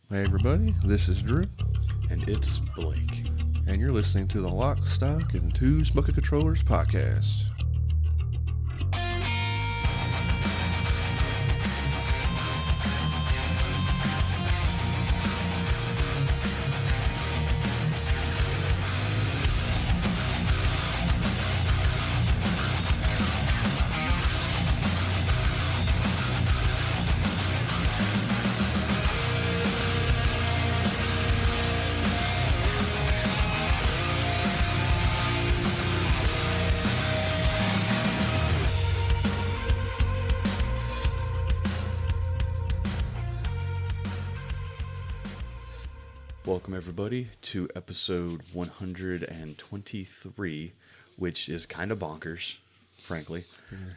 Hey everybody, this is Drew, And it's Blake. and you're listening to the Lock, Stock, and Two Smoking Controllers podcast. Welcome, everybody, to episode 123, which is kind of bonkers, frankly.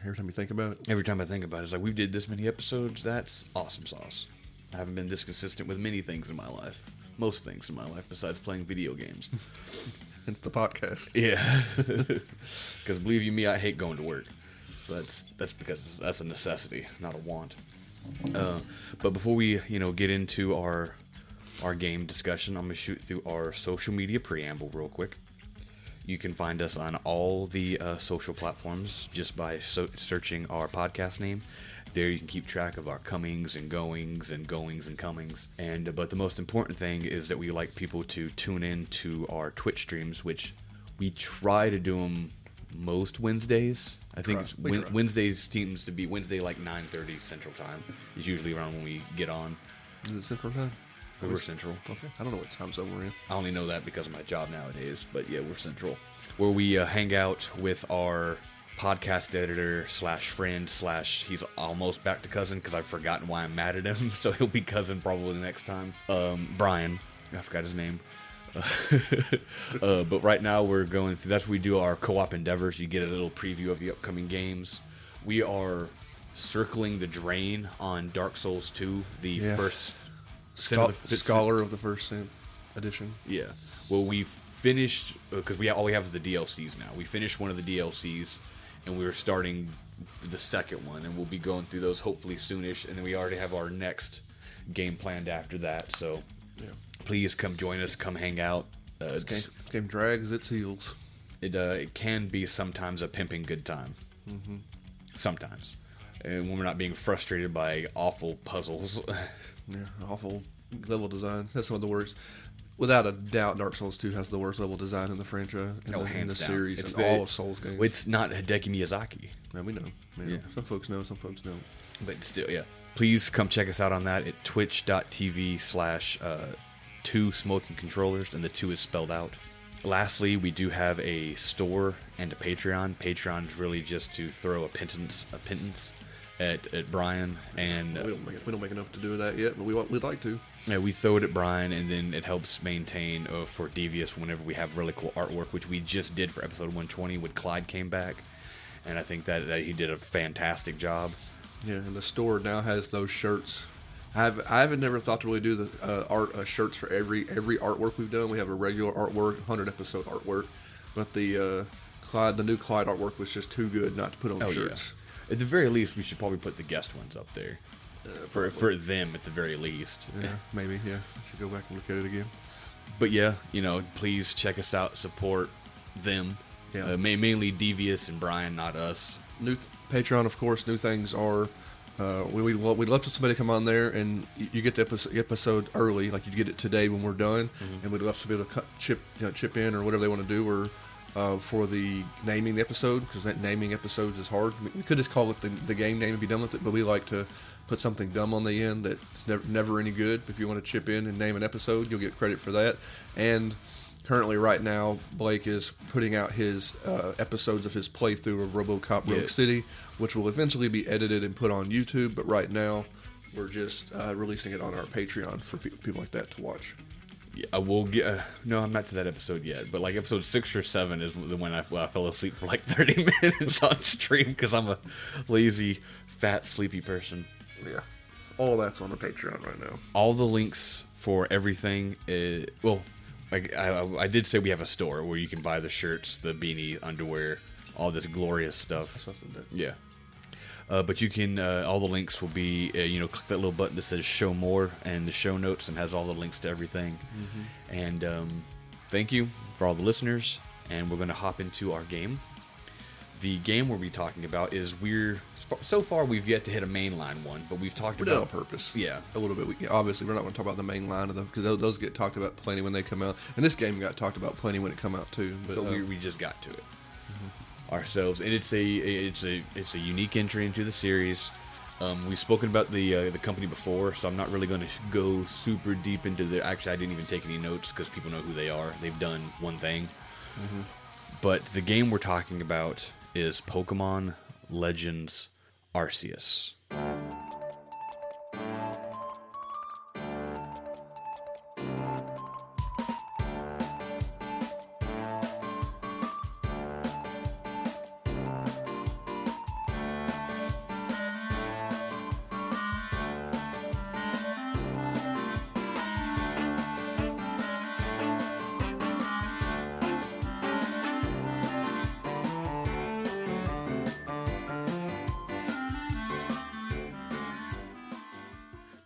Every time you think about it, Every time I think about it, it's like, we did this many episodes. That's awesome sauce. I haven't been this consistent with many ththings in my life. Most things in my life, besides playing video games. it's the podcast. Yeah. Because believe you me, I hate going to work. So that's because that's a necessity, not a want. But before we, get into our game discussion, I'm going to shoot through our social media preamble real quick. You can find us on all the social platforms just by searching our podcast name. There you can keep track of our comings and goings and comings. But the most important thing is that we like people to tune in to our Twitch streams, which we try to do them most Wednesdays. I think Wednesdays seems to be Wednesday like 9:30 Central Time is usually around when we get on. Is it Central Time? We're Central. Okay. I don't know what time zone we're in. I only know that because of my job nowadays, but yeah, we're Central. Where we hang out with our podcast editor slash friend slash he's almost back to cousin because I've forgotten why I'm mad at him, so he'll be cousin probably next time. Brian, I forgot his name. But right now we're going through, that's where we do our co-op endeavors. You get a little preview of the upcoming games. We are circling the drain on Dark Souls 2, the first... Scholar of the first edition. Yeah. Well, we finished because all we have is the DLCs now. We finished one of the DLCs, and we were starting the second one, and we'll be going through those hopefully soonish. And then we already have our next game planned after that. So, please come join us. Come hang out. Game drags its heels. It can be sometimes a pimping good time. Mm-hmm. Sometimes, and when we're not being frustrated by awful puzzles. Yeah, awful level design. That's one of the worst. Without a doubt, Dark Souls 2 has the worst level design in the franchise, in the series, it's all of Souls games. It's not Hideki Miyazaki. Man, we know. Yeah. Some folks know, some folks don't. But still, yeah. Please come check us out on that at twitch.tv/2 smoking controllers, and the 2 is spelled out. Lastly, we do have a store and a Patreon. Patreon's really just to throw a pittance at Brian, and we don't make enough to do that yet, but we'd like to. Yeah, we throw it at Brian, and then it helps maintain for Devious whenever we have really cool artwork, which we just did for episode 120 when Clyde came back, and I think that he did a fantastic job. Yeah, and the store now has those shirts. I haven't never thought to really do the shirts for every artwork we've done. We have a regular artwork, 100 episode artwork, but the new Clyde artwork was just too good not to put on shirts. Yeah. At the very least, we should probably put the guest ones up there. For them, at the very least. Yeah, maybe, yeah. I should go back and look at it again. But yeah, please check us out, support them. Yeah. Mainly Devious and Brian, not us. New Patreon, of course, new things are... we'd love to somebody come on there and you get the episode early, like you get it today when we're done, and we'd love to be able to chip in or whatever they want to do, or for the naming the episode, because that naming episodes is hard. We could just call it the game name and be done with it, but we like to put something dumb on the end that's never any good. If you want to chip in and name an episode, you'll get credit for that. And currently, right now, Blake is putting out his episodes of his playthrough of RoboCop Rogue City, which will eventually be edited and put on YouTube, but right now we're just releasing it on our Patreon for people like that to watch. Yeah, we'll get. No, I'm not to that episode yet, but like episode 6 or 7 is the one I fell asleep for like 30 minutes on stream because I'm a lazy, fat, sleepy person. Yeah, all that's on the Patreon right now. All the links for everything. I did say we have a store where you can buy the shirts, the beanie, underwear, all this glorious stuff. That's what's in there. Yeah. But you can, all the links will be, click that little button that says show more and the show notes and has all the links to everything. And thank you for all the listeners. And we're going to hop into our game. The game we'll be talking about is so far we've yet to hit a mainline one, but we've talked about it on purpose. Yeah. A little bit. Obviously, we're not going to talk about the main line of them because those get talked about plenty when they come out. And this game got talked about plenty when it come out too. But we just got to it ourselves, and it's a unique entry into the series. We've spoken about the company before, so I'm not really going to go super deep into the. Actually, I didn't even take any notes because people know who they are. They've done one thing. But the game we're talking about is Pokémon Legends Arceus.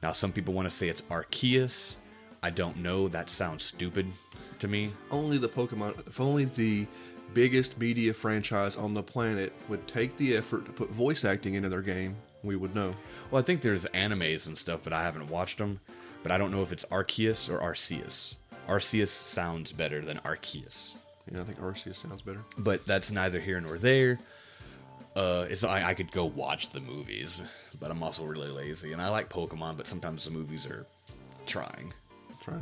Now, some people want to say it's Arceus. I don't know. That sounds stupid to me. Only the Pokemon, if only the biggest media franchise on the planet would take the effort to put voice acting into their game, we would know. Well, I think there's animes and stuff, but I haven't watched them. But I don't know if it's Arceus or Arceus. Arceus sounds better than Arceus. Yeah, I think Arceus sounds better. But that's neither here nor there. I could go watch the movies, but I'm also really lazy. And I like Pokemon, but sometimes the movies are trying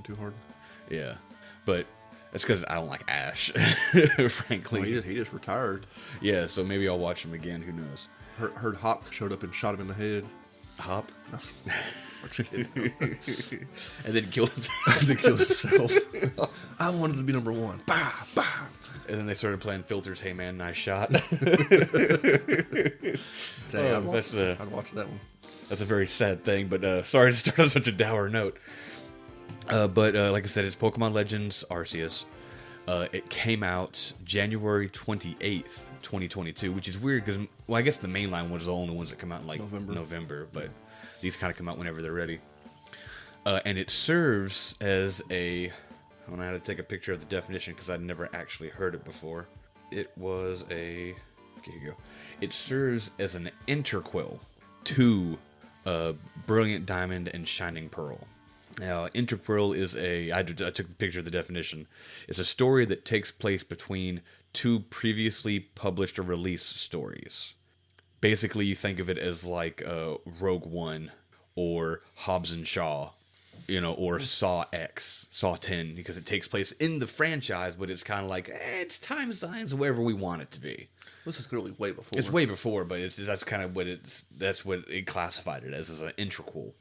too hard. Yeah, but that's because I don't like Ash, frankly. Well, he just retired. Yeah, so maybe I'll watch him again. Who knows? Heard Hop showed up and shot him in the head. Hop? And then killed himself. I wanted to be number one. Bah, bah. And then they started playing Filters. Hey man, nice shot. Dang, I'd watch that one. That's a very sad thing, but sorry to start on such a dour note. But like I said, it's Pokemon Legends Arceus. It came out January 28th, 2022, which is weird because, well, I guess the mainline was the only ones that come out in like November, but these kind of come out whenever they're ready. And it serves as a... I don't know how to take a picture of the definition because I'd never actually heard it before. It was a... Okay, here you go. It serves as an interquel to Brilliant Diamond and Shining Pearl. Now, interquel is I took the picture of the definition. It's a story that takes place between two previously published or released stories. Basically, you think of it as like Rogue One or Hobbs and Shaw, or Saw X, Saw 10, because it takes place in the franchise, but it's kind of like, it's time signs wherever we want it to be. This is clearly way before. It's way before, but that's kind of that's what it classified it as an interquel.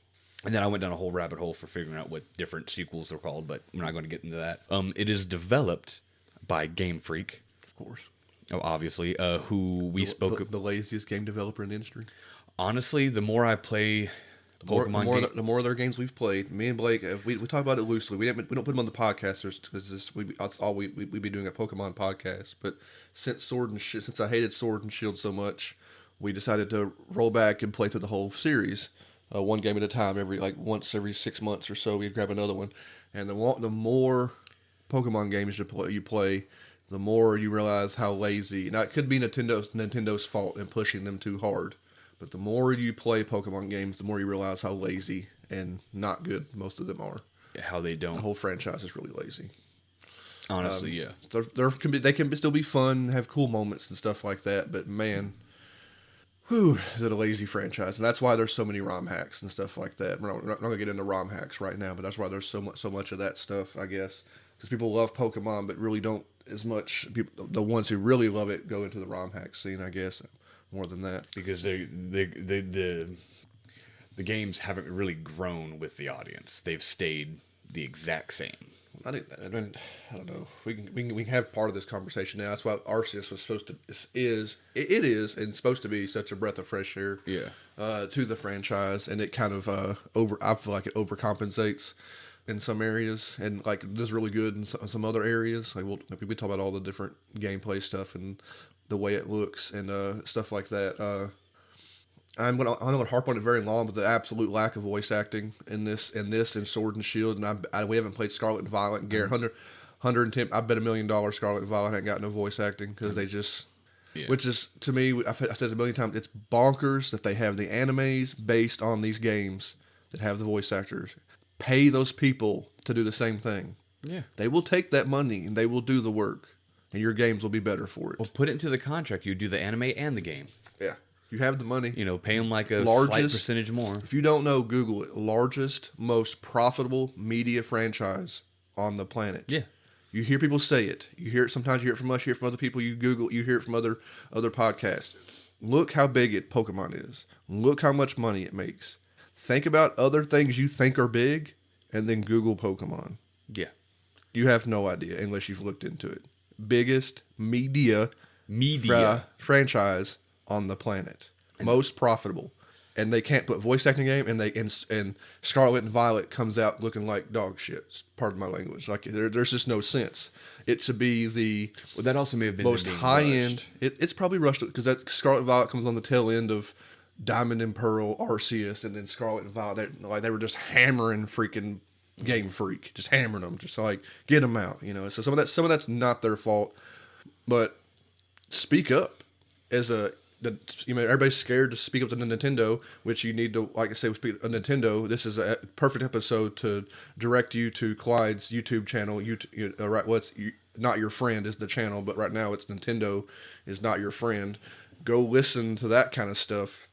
And then I went down a whole rabbit hole for figuring out what different sequels they're called, but we're not going to get into that. It is developed by Game Freak. Of course. Oh, obviously. Who we spoke... The laziest game developer in the industry. Honestly, the more I play Pokemon the more of their games we've played, me and Blake, we talk about it loosely. We don't put them on the podcasters because that's all we'd be doing a Pokemon podcast. But since I hated Sword and Shield so much, we decided to roll back and play through the whole series. One game at a time, once every 6 months or so, we grab another one. And the more Pokemon games you play, the more you realize how lazy. Now, it could be Nintendo's fault in pushing them too hard. But the more you play Pokemon games, the more you realize how lazy and not good most of them are. How they don't. The whole franchise is really lazy. Honestly, yeah. They can still be fun, have cool moments and stuff like that. But man... Whew, is it a lazy franchise, and that's why there's so many ROM hacks and stuff like that. We're not going to get into ROM hacks right now, but that's why there's so much of that stuff, I guess, because people love Pokemon, but really don't as much. The ones who really love it go into the ROM hack scene, I guess, more than that, because the games haven't really grown with the audience. They've stayed the exact same. I don't know. We can have part of this conversation now. That's why Arceus was supposed to be such a breath of fresh air. Yeah. To the franchise, and it kind of I feel like it overcompensates in some areas, and like does really good in some other areas. Like we talk about all the different gameplay stuff and the way it looks and stuff like that. I'm not going to harp on it very long, but the absolute lack of voice acting in this and Sword and Shield, and we haven't played Scarlet and Violet. And Garrett, 110, I bet $1 million Scarlet and Violet ain't got no voice acting because they just, which is, to me, I've said it a million times, it's bonkers that they have the animes based on these games that have the voice actors. Pay those people to do the same thing. Yeah. They will take that money and they will do the work, and your games will be better for it. Well, put it into the contract. You do the anime and the game. Yeah. You have the money. You know, pay them like a slight percentage more. If you don't know, Google it. Largest, most profitable media franchise on the planet. Yeah. You hear people say it. You hear it sometimes. You hear it from us. You hear it from other people. You Google. You hear it from other podcasts. Look how big Pokemon is. Look how much money it makes. Think about other things you think are big, and then Google Pokemon. Yeah. You have no idea unless you've looked into it. Biggest media franchise on the planet, most profitable, and they can't put voice acting game, and Scarlet and Violet comes out looking like dog shit. Pardon my language. Like there's just no sense. It should be the that also may have been most high end. It's probably rushed because that Scarlet and Violet comes on the tail end of Diamond and Pearl Arceus, and then Scarlet and Violet. They were just hammering freaking Game Freak, just hammering them, just like get them out. So some of that's not their fault, but speak up everybody's scared to speak up to Nintendo, which you need to, like I say, speak to Nintendo. This is a perfect episode to direct you to Clyde's YouTube channel. Not Your Friend is the channel, but right now it's Nintendo is Not Your Friend. Go listen to that kind of stuff.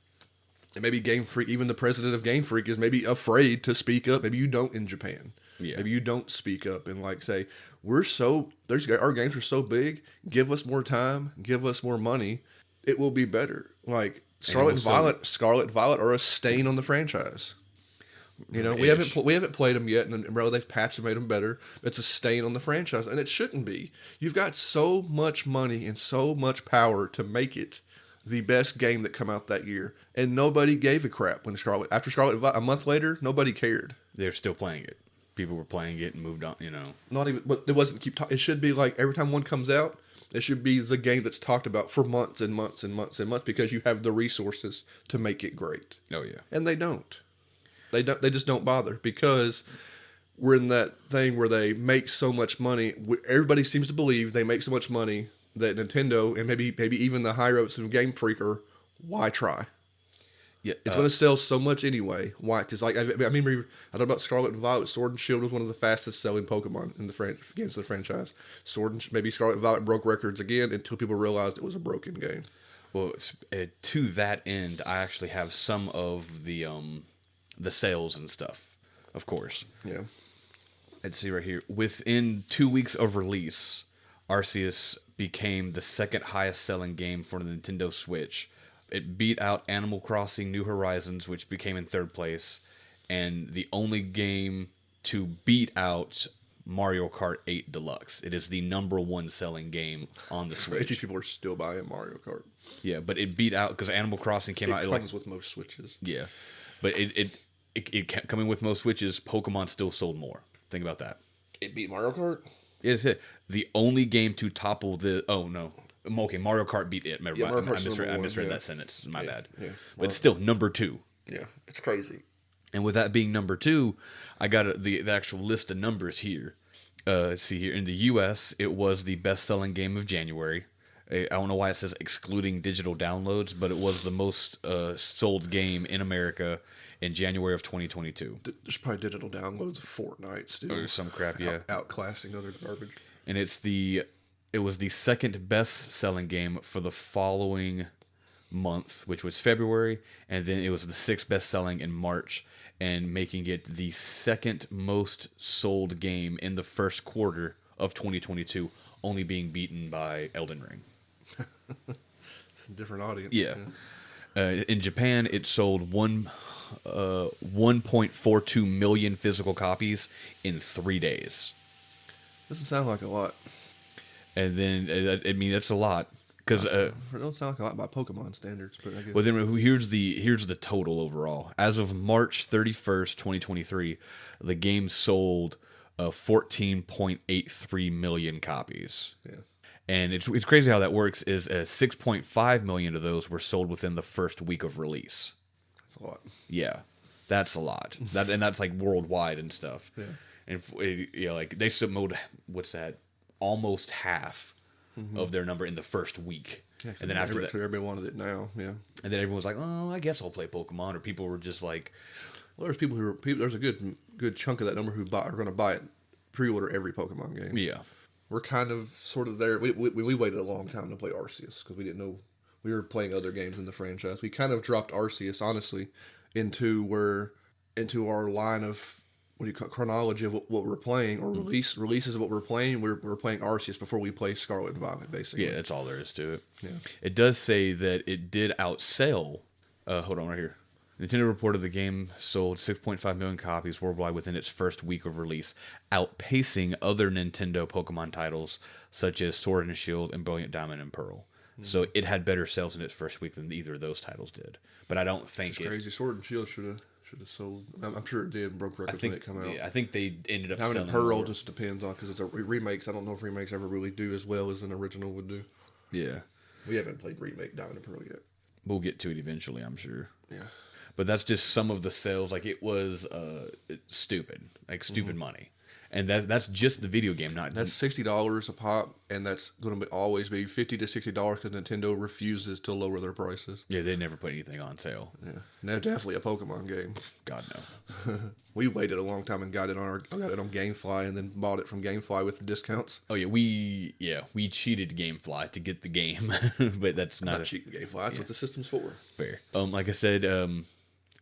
And maybe Game Freak, even the president of Game Freak, is maybe afraid to speak up. Maybe you don't in Japan. Yeah. Maybe you don't speak up and say, our games are so big. Give us more time. Give us more money. It will be better. Like Scarlet and Violet are a stain on the franchise. We haven't played them yet, and they've patched and made them better. It's a stain on the franchise, and it shouldn't be. You've got so much money and so much power to make it the best game that come out that year, and nobody gave a crap when after Scarlet and Violet, a month later, nobody cared. They're still playing it. People were playing it and moved on. Not even, but it wasn't it should be like every time one comes out. It should be the game that's talked about for months and months and months and months because you have the resources to make it great. Oh yeah, and they don't. They just don't bother because we're in that thing where they make so much money. Everybody seems to believe they make so much money that Nintendo and maybe even the higher ups of Game Freak are, why try? Yeah, it's going to sell so much anyway. Why? Because I don't know about Scarlet and Violet. Sword and Shield was one of the fastest selling Pokemon in the games of the franchise. Maybe Scarlet and Violet broke records again until people realized it was a broken game. Well, to that end, I actually have some of the sales and stuff. Of course. Yeah. Let's see right here. Within 2 weeks of release, Arceus became the second highest selling game for the Nintendo Switch. It beat out Animal Crossing New Horizons, which became in third place, and the only game to beat out Mario Kart 8 Deluxe. It is the number one selling game on the Switch. Crazy people are still buying Mario Kart. Yeah, but it beat out because Animal Crossing came out. It comes with most Switches. Yeah, but it kept coming with most Switches. Pokemon still sold more. Think about that. It beat Mario Kart? It's the only game to topple the... Oh, no. Okay, Mario Kart beat it. I misread that sentence. My bad. Yeah. But still, number 2. Yeah, it's crazy. And with that being number 2, I got the actual list of numbers here. Let's see here. In the U.S., it was the best-selling game of January. I don't know why it says excluding digital downloads, but it was the most sold game in America in January of 2022. There's probably digital downloads of Fortnite still. Or some crap, yeah. Outclassing other garbage. And it was the second best-selling game for the following month, which was February, and then it was the 6th best-selling in March, and making it the second most sold game in the first quarter of 2022, only being beaten by Elden Ring. It's a different audience. Yeah. In Japan, it sold 1.42 million physical copies in 3 days. Doesn't sound like a lot. And then, that's a lot. Because it don't sound like a lot by Pokemon standards, but I guess. Well, then here's the total overall. As of March 31st, 2023, the game sold 14.83 million copies. Yeah. And it's crazy how that works. Is 6.5 million of those were sold within the first week of release. That's a lot. Yeah, that's a lot. That's like worldwide and stuff. Yeah. And like they submitted what's that? Almost half of their number in the first week. Yeah, and then after that, everybody wanted it now. Yeah. And then everyone was like, "Oh, I guess I'll play Pokemon." Or people were just like, "Well, there's people who are there's a good chunk of that number who are going to buy it, pre-order every Pokemon game." Yeah. We're kind of sort of there. We waited a long time to play Arceus because we didn't know we were playing other games in the franchise. We kind of dropped Arceus, honestly, into our line of chronology of what we're playing, or releases of what we're playing. We're playing Arceus before we play Scarlet and Violet, basically. Yeah, that's all there is to it. Yeah. It does say that it did outsell. Hold on, right here. Nintendo reported the game sold 6.5 million copies worldwide within its first week of release, outpacing other Nintendo Pokemon titles such as Sword and Shield and Brilliant Diamond and Pearl. So it had better sales in its first week than either of those titles did. But I don't think it's crazy. Sword and Shield should have sold. I'm sure it did. Broke records when it came out. Yeah, I think they ended up Diamond selling and Pearl more. just depends on, because it's remakes. I don't know if remakes ever really do as well as an original would do. Yeah. We haven't played remake Diamond and Pearl yet. We'll get to it eventually, I'm sure. Yeah. But that's just some of the sales. Like, it was stupid. Like, stupid money. And that's just the video game, not... That's $60 a pop, and that's going to always be $50 to $60 because Nintendo refuses to lower their prices. Yeah, they never put anything on sale. Yeah. And that's definitely a Pokemon game. God, no. We waited a long time and got it on GameFly, and then bought it from GameFly with the discounts. Oh, yeah, we cheated GameFly to get the game. But that's not cheating GameFly. That's what the system's for. Fair. Like I said...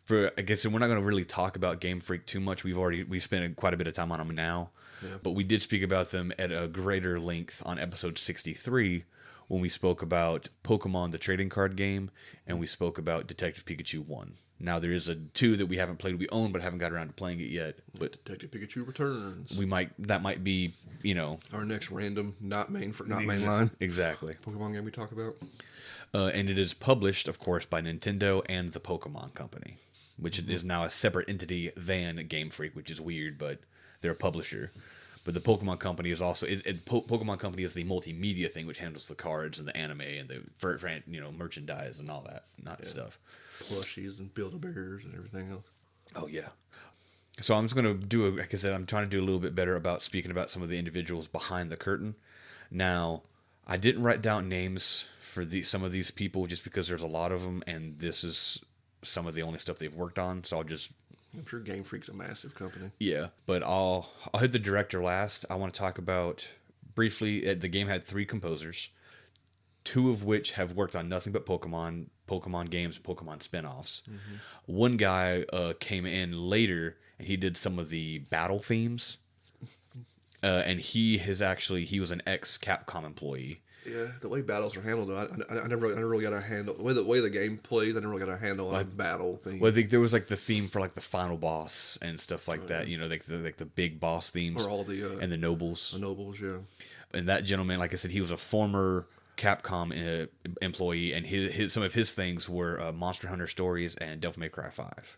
I guess we're not going to really talk about Game Freak too much. We spent quite a bit of time on them now, but we did speak about them at a greater length on episode 63 when we spoke about Pokemon the trading card game, and we spoke about Detective Pikachu 1. Now there is a 2 that we haven't played, we own, but haven't got around to playing it yet. But Detective Pikachu Returns. That might be our next random mainline exactly Pokemon game we talk about. And it is published, of course, by Nintendo and the Pokemon Company, which is now a separate entity than Game Freak, which is weird, but they're a publisher. But the Pokemon Company is also... Pokemon Company is the multimedia thing, which handles the cards and the anime and the merchandise and all that stuff. Plushies and Build-A-Bears and everything else. Oh, yeah. So I'm just going to do, like I said, I'm trying to do a little bit better about speaking about some of the individuals behind the curtain. Now, I didn't write down names for some of these people just because there's a lot of them, and this is some of the only stuff they've worked on, so I'm sure Game Freak's a massive company. Yeah, but I'll hit the director last. I want to talk about briefly, the game had 3 composers, 2 of which have worked on nothing but Pokemon games, Pokemon spin-offs. One guy came in later, and he did some of the battle themes, and he was an ex-Capcom employee. Yeah, the way battles are handled, I never really got a handle. The way the game plays, I never really got a handle on battle thing. Well, I think there was like the theme for like the final boss and stuff like that. Like the big boss themes, or all the and the nobles. The nobles, yeah. And that gentleman, like I said, he was a former Capcom employee, and some of his things were Monster Hunter Stories and Devil May Cry 5.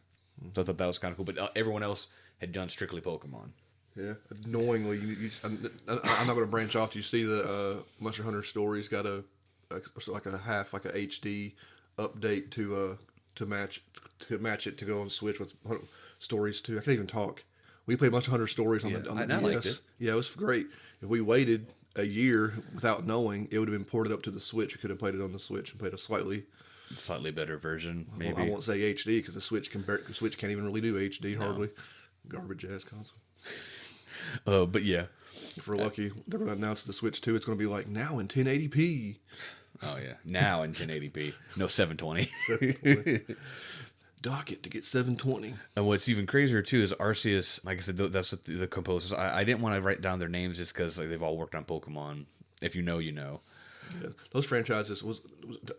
So I thought that was kind of cool. But everyone else had done strictly Pokemon. Yeah, annoyingly, I'm not going to branch off. You see the Monster Hunter Stories got a HD update to match it to go on Switch with Stories 2. I can't even talk. We played Monster Hunter Stories on the DS. I liked it. Yeah, it was great. If we waited a year without knowing, it would have been ported up to the Switch. We could have played it on the Switch and played a slightly better version. Maybe I won't say HD because the Switch can't even really do HD hardly. Garbage ass console. But yeah, if we're lucky, they're going to announce the Switch 2. It's going to be like now in 1080p. Oh yeah, now in 1080p, no 720. Dock it to get 720. And what's even crazier too is Arceus. Like I said, that's what the composers. I didn't want to write down their names just because they've all worked on Pokemon. If you know, you know. Yeah, those franchises was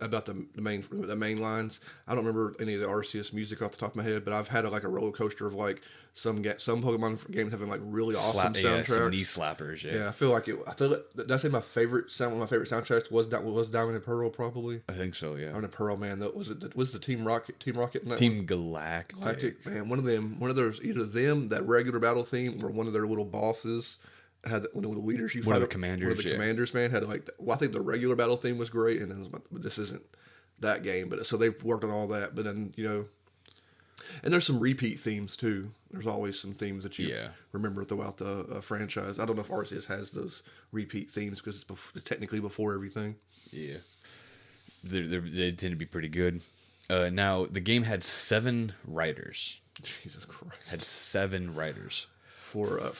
about the main lines. I don't remember any of the Arceus music off the top of my head, but I've had a roller coaster of like some Pokemon games having like really awesome soundtracks. Some knee slappers. Yeah, I feel like did I say one of my favorite soundtracks was Diamond and Pearl probably. I think so. Yeah, Diamond and Pearl, man. Was the Team Rocket in that Team one? Galactic, man. One of those, either them, that regular battle theme, or one of their little bosses. had one of the leaders. One of the commanders. One of the commanders, man, had like. Well, I think the regular battle theme was great, and then but this isn't that game. But so they've worked on all that. But then and there's some repeat themes too. There's always some themes that you remember throughout the franchise. I don't know if Arceus has those repeat themes because it's technically before everything. Yeah, they tend to be pretty good. Now the game had 7 writers. Jesus Christ! Had 7 writers for a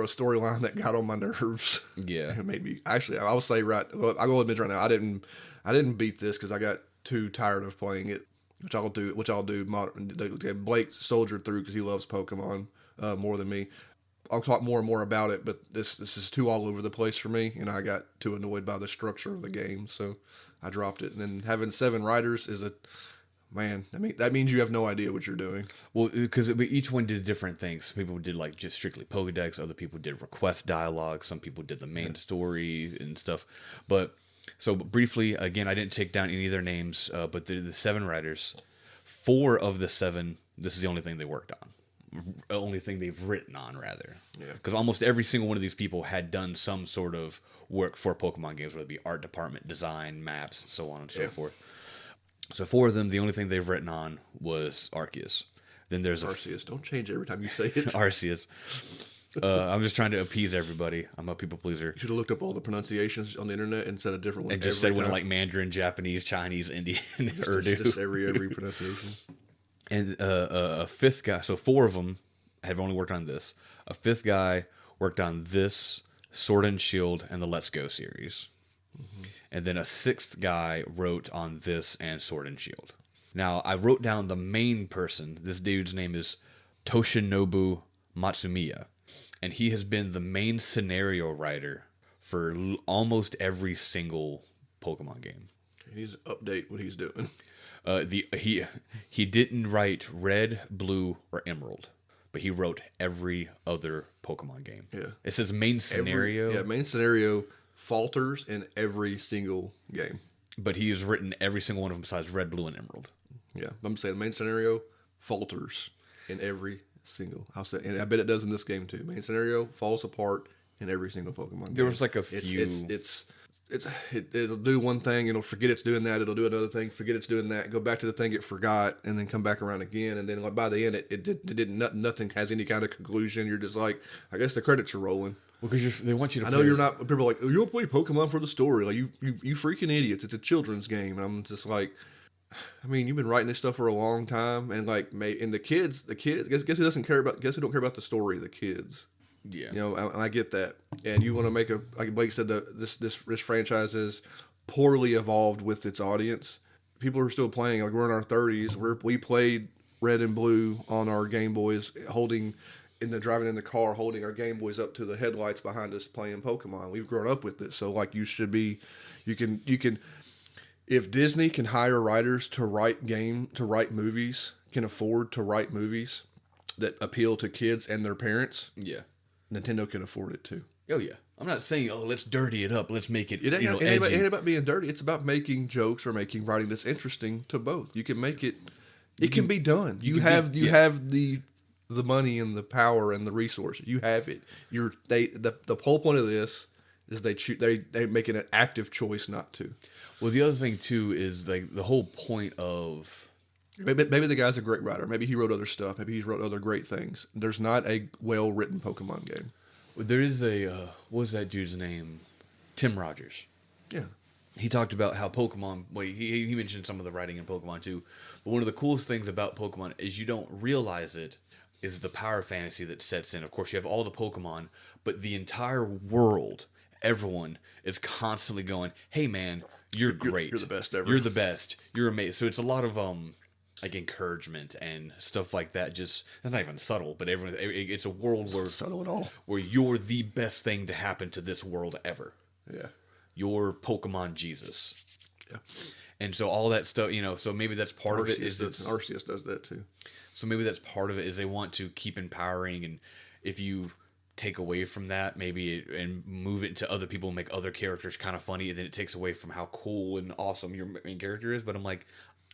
storyline that got on my nerves. Yeah, it made me. Actually, I will say I'll go admit right now. I didn't beat this because I got too tired of playing it. Which I'll do. Blake soldiered through because he loves Pokemon more than me. I'll talk more and more about it, but this is too all over the place for me, and I got too annoyed by the structure of the game, so I dropped it. And then having 7 writers is man. I mean, that means you have no idea what you're doing. Well, because each one did different things. Some people did like just strictly Pokedex. Other people did request dialogue. Some people did the main story and stuff. But so briefly, again, I didn't take down any of their names, but the 7 writers, 4 of the 7, this is the only thing they worked on. Only thing they've written on, rather. Yeah. Because almost every single one of these people had done some sort of work for Pokemon games, whether it be art department, design, maps, so on and so forth. So 4 of them, the only thing they've written on was Arceus. Then there's Arceus. Don't change every time you say it. Arceus. I'm just trying to appease everybody. I'm a people pleaser. You should have looked up all the pronunciations on the internet and said a different one. And just said one like Mandarin, Japanese, Chinese, Indian, Urdu. Just every pronunciation. And a 5th guy, so 4 of them have only worked on this. A 5th guy worked on this, Sword and Shield, and the Let's Go series. Mm-hmm. And then a 6th guy wrote on this and Sword and Shield. Now, I wrote down the main person. This dude's name is Toshinobu Matsumiya. And he has been the main scenario writer for almost every single Pokemon game. He needs to update what he's doing. He didn't write Red, Blue, or Emerald, but he wrote every other Pokemon game. Yeah, it says main scenario. Main scenario falters in every single game. But he has written every single one of them besides Red, Blue, and Emerald. Yeah, I'm saying main scenario falters in every single. I'll say, and I bet it does in this game too. Main scenario falls apart in every single Pokemon game. There was like a few. It'll do one thing, it'll forget it's doing that, it'll do another thing, forget it's doing that, go back to the thing it forgot, and then come back around again, and then like by the end, nothing has any kind of conclusion. You're just like, I guess the credits are rolling. Well, because they want you to. I know you're not. People are like, oh, you'll play Pokemon for the story. Like you freaking idiots. It's a children's game, and I'm just like, I mean, you've been writing this stuff for a long time, and like, and the kids, guess who doesn't care about? Guess who don't care about the story? The kids. Yeah, and I get that. And you want to make like Blake said, this franchise is poorly evolved with its audience. People are still playing. Like we're in our 30s. We played Red and Blue on our Game Boys, driving in the car, holding our Game Boys up to the headlights behind us, playing Pokemon. We've grown up with it. So like you can. If Disney can hire writers to write movies, can afford to write movies that appeal to kids and their parents. Yeah. Nintendo can afford it too. Oh yeah, I'm not saying let's dirty it up, let's make it edgy. It ain't about being dirty. It's about making jokes or writing that's interesting to both. You can make it. It can be done. You have the money and the power and the resources. You have it. The whole point of this is they make it an active choice not to. Well, the other thing too is like the whole point of. Maybe the guy's a great writer. Maybe he wrote other stuff. Maybe he's wrote other great things. There's not a well-written Pokemon game. There is a, what was that dude's name? Tim Rogers. Yeah. He talked about how Pokemon, well, he mentioned some of the writing in Pokemon too, but one of the coolest things about Pokemon is you don't realize it is the power fantasy that sets in. Of course, you have all the Pokemon, but the entire world, everyone is constantly going, hey man, you're great. You're the best ever. You're the best. You're amazing. So it's a lot of, like encouragement and stuff like that. Just it's not even subtle, but it's a world where subtle at all, where you're the best thing to happen to this world ever. Yeah, you're Pokemon Jesus. Yeah, and so all that stuff, so maybe that's part of it. Arceus does that too. So maybe that's part of it is they want to keep empowering, and if you take away from that, maybe and move it into other people, and make other characters kind of funny, and then it takes away from how cool and awesome your main character is. But I'm like.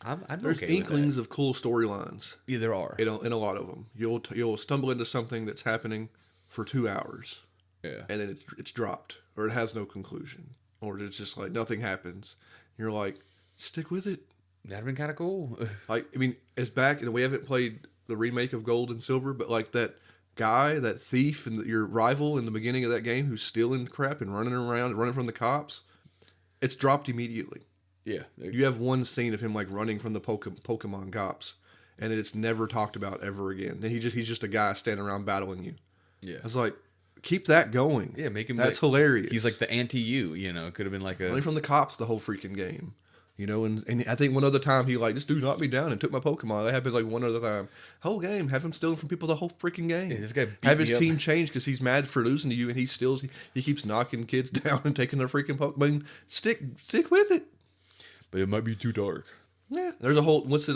There's okay inklings of cool storylines. Yeah, there are. In a lot of them. You'll stumble into something that's happening for 2 hours. Yeah. and then it's dropped, or it has no conclusion, or it's just like nothing happens. You're like, stick with it. That'd been kind of cool. Like, I mean, it's back, and we haven't played the remake of Gold and Silver, but like that guy, that thief, and your rival in the beginning of that game who's stealing crap and running around, running from the cops, it's dropped immediately. Yeah. You have one scene of him like running from the Pokemon cops, and it's never talked about ever again. Then he's just a guy standing around battling you. Yeah. I was like, keep that going. Yeah, make him. That's hilarious. He's like the anti-you. It could have been like a running from the cops the whole freaking game. And I think one other time he like, this dude knocked me down and took my Pokemon. That happens like one other time. Whole game, have him stealing from people the whole freaking game. Yeah, this guy have his team change because he's mad for losing to you, and he keeps knocking kids down and taking their freaking Pokemon. Stick with it. But it might be too dark. Yeah, there's a whole what is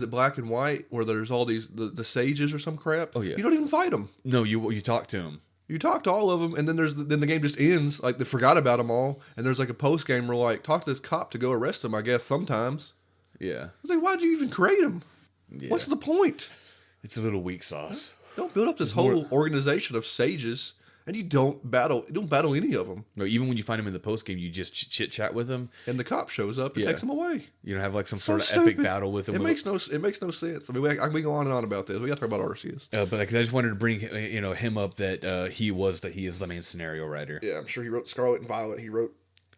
it Black and White where there's all these the sages or some crap. Oh yeah, you don't even fight them. No, you talk to him. You talk to all of them, and then then the game just ends. Like they forgot about them all, and there's like a post game where like talk to this cop to go arrest him. I guess sometimes. Yeah. I was like, why'd you even create him? Yeah. What's the point? It's a little weak sauce. Don't build up this whole organization of sages, and you don't battle any of them. No, even when you find him in the post game, you just chit chat with him, and the cop shows up and takes him away. You don't have like some sort of epic battle with him. It makes no sense. I mean, I can go on and on about this. We got to talk about Arceus. But like, I just wanted to bring him up that he is the main scenario writer. Yeah, I'm sure he wrote Scarlet and Violet. He wrote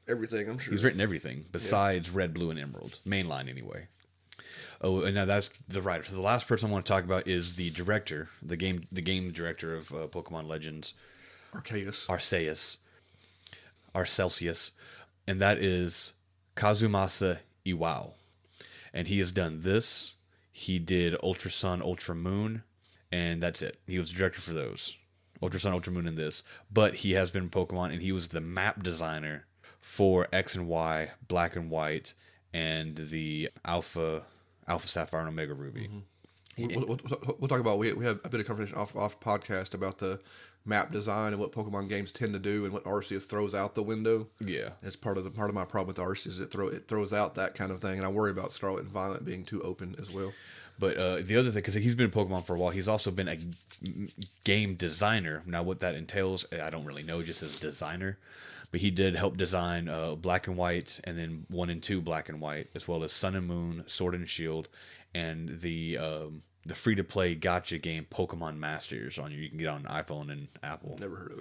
everything. I'm sure he's written everything besides Red, Blue, and Emerald, mainline anyway. Oh, and now that's the writer. So the last person I want to talk about is the director, the game director of Pokemon Legends Arceus, and that is Kazumasa Iwao. And he has done this. He did Ultra Sun, Ultra Moon, and that's it. He was the director for those. Ultra Sun, Ultra Moon, and this. But he has been in Pokemon, and he was the map designer for X and Y, Black and White, and the Alpha Sapphire and Omega Ruby. Mm-hmm. We'll talk about, we have a bit of conversation off podcast about the map design and what Pokemon games tend to do and what Arceus throws out the window. Yeah, it's part of my problem with Arceus is it throws out that kind of thing, and I worry about Scarlet and Violet being too open as well. But the other thing, because he's been in Pokemon for a while, he's also been a game designer. Now, what that entails, I don't really know, just as designer. But he did help design Black and White, and then 1 and 2 Black and White, as well as Sun and Moon, Sword and Shield, and the free-to-play gacha game Pokemon Masters you can get on iPhone and Apple. Never heard of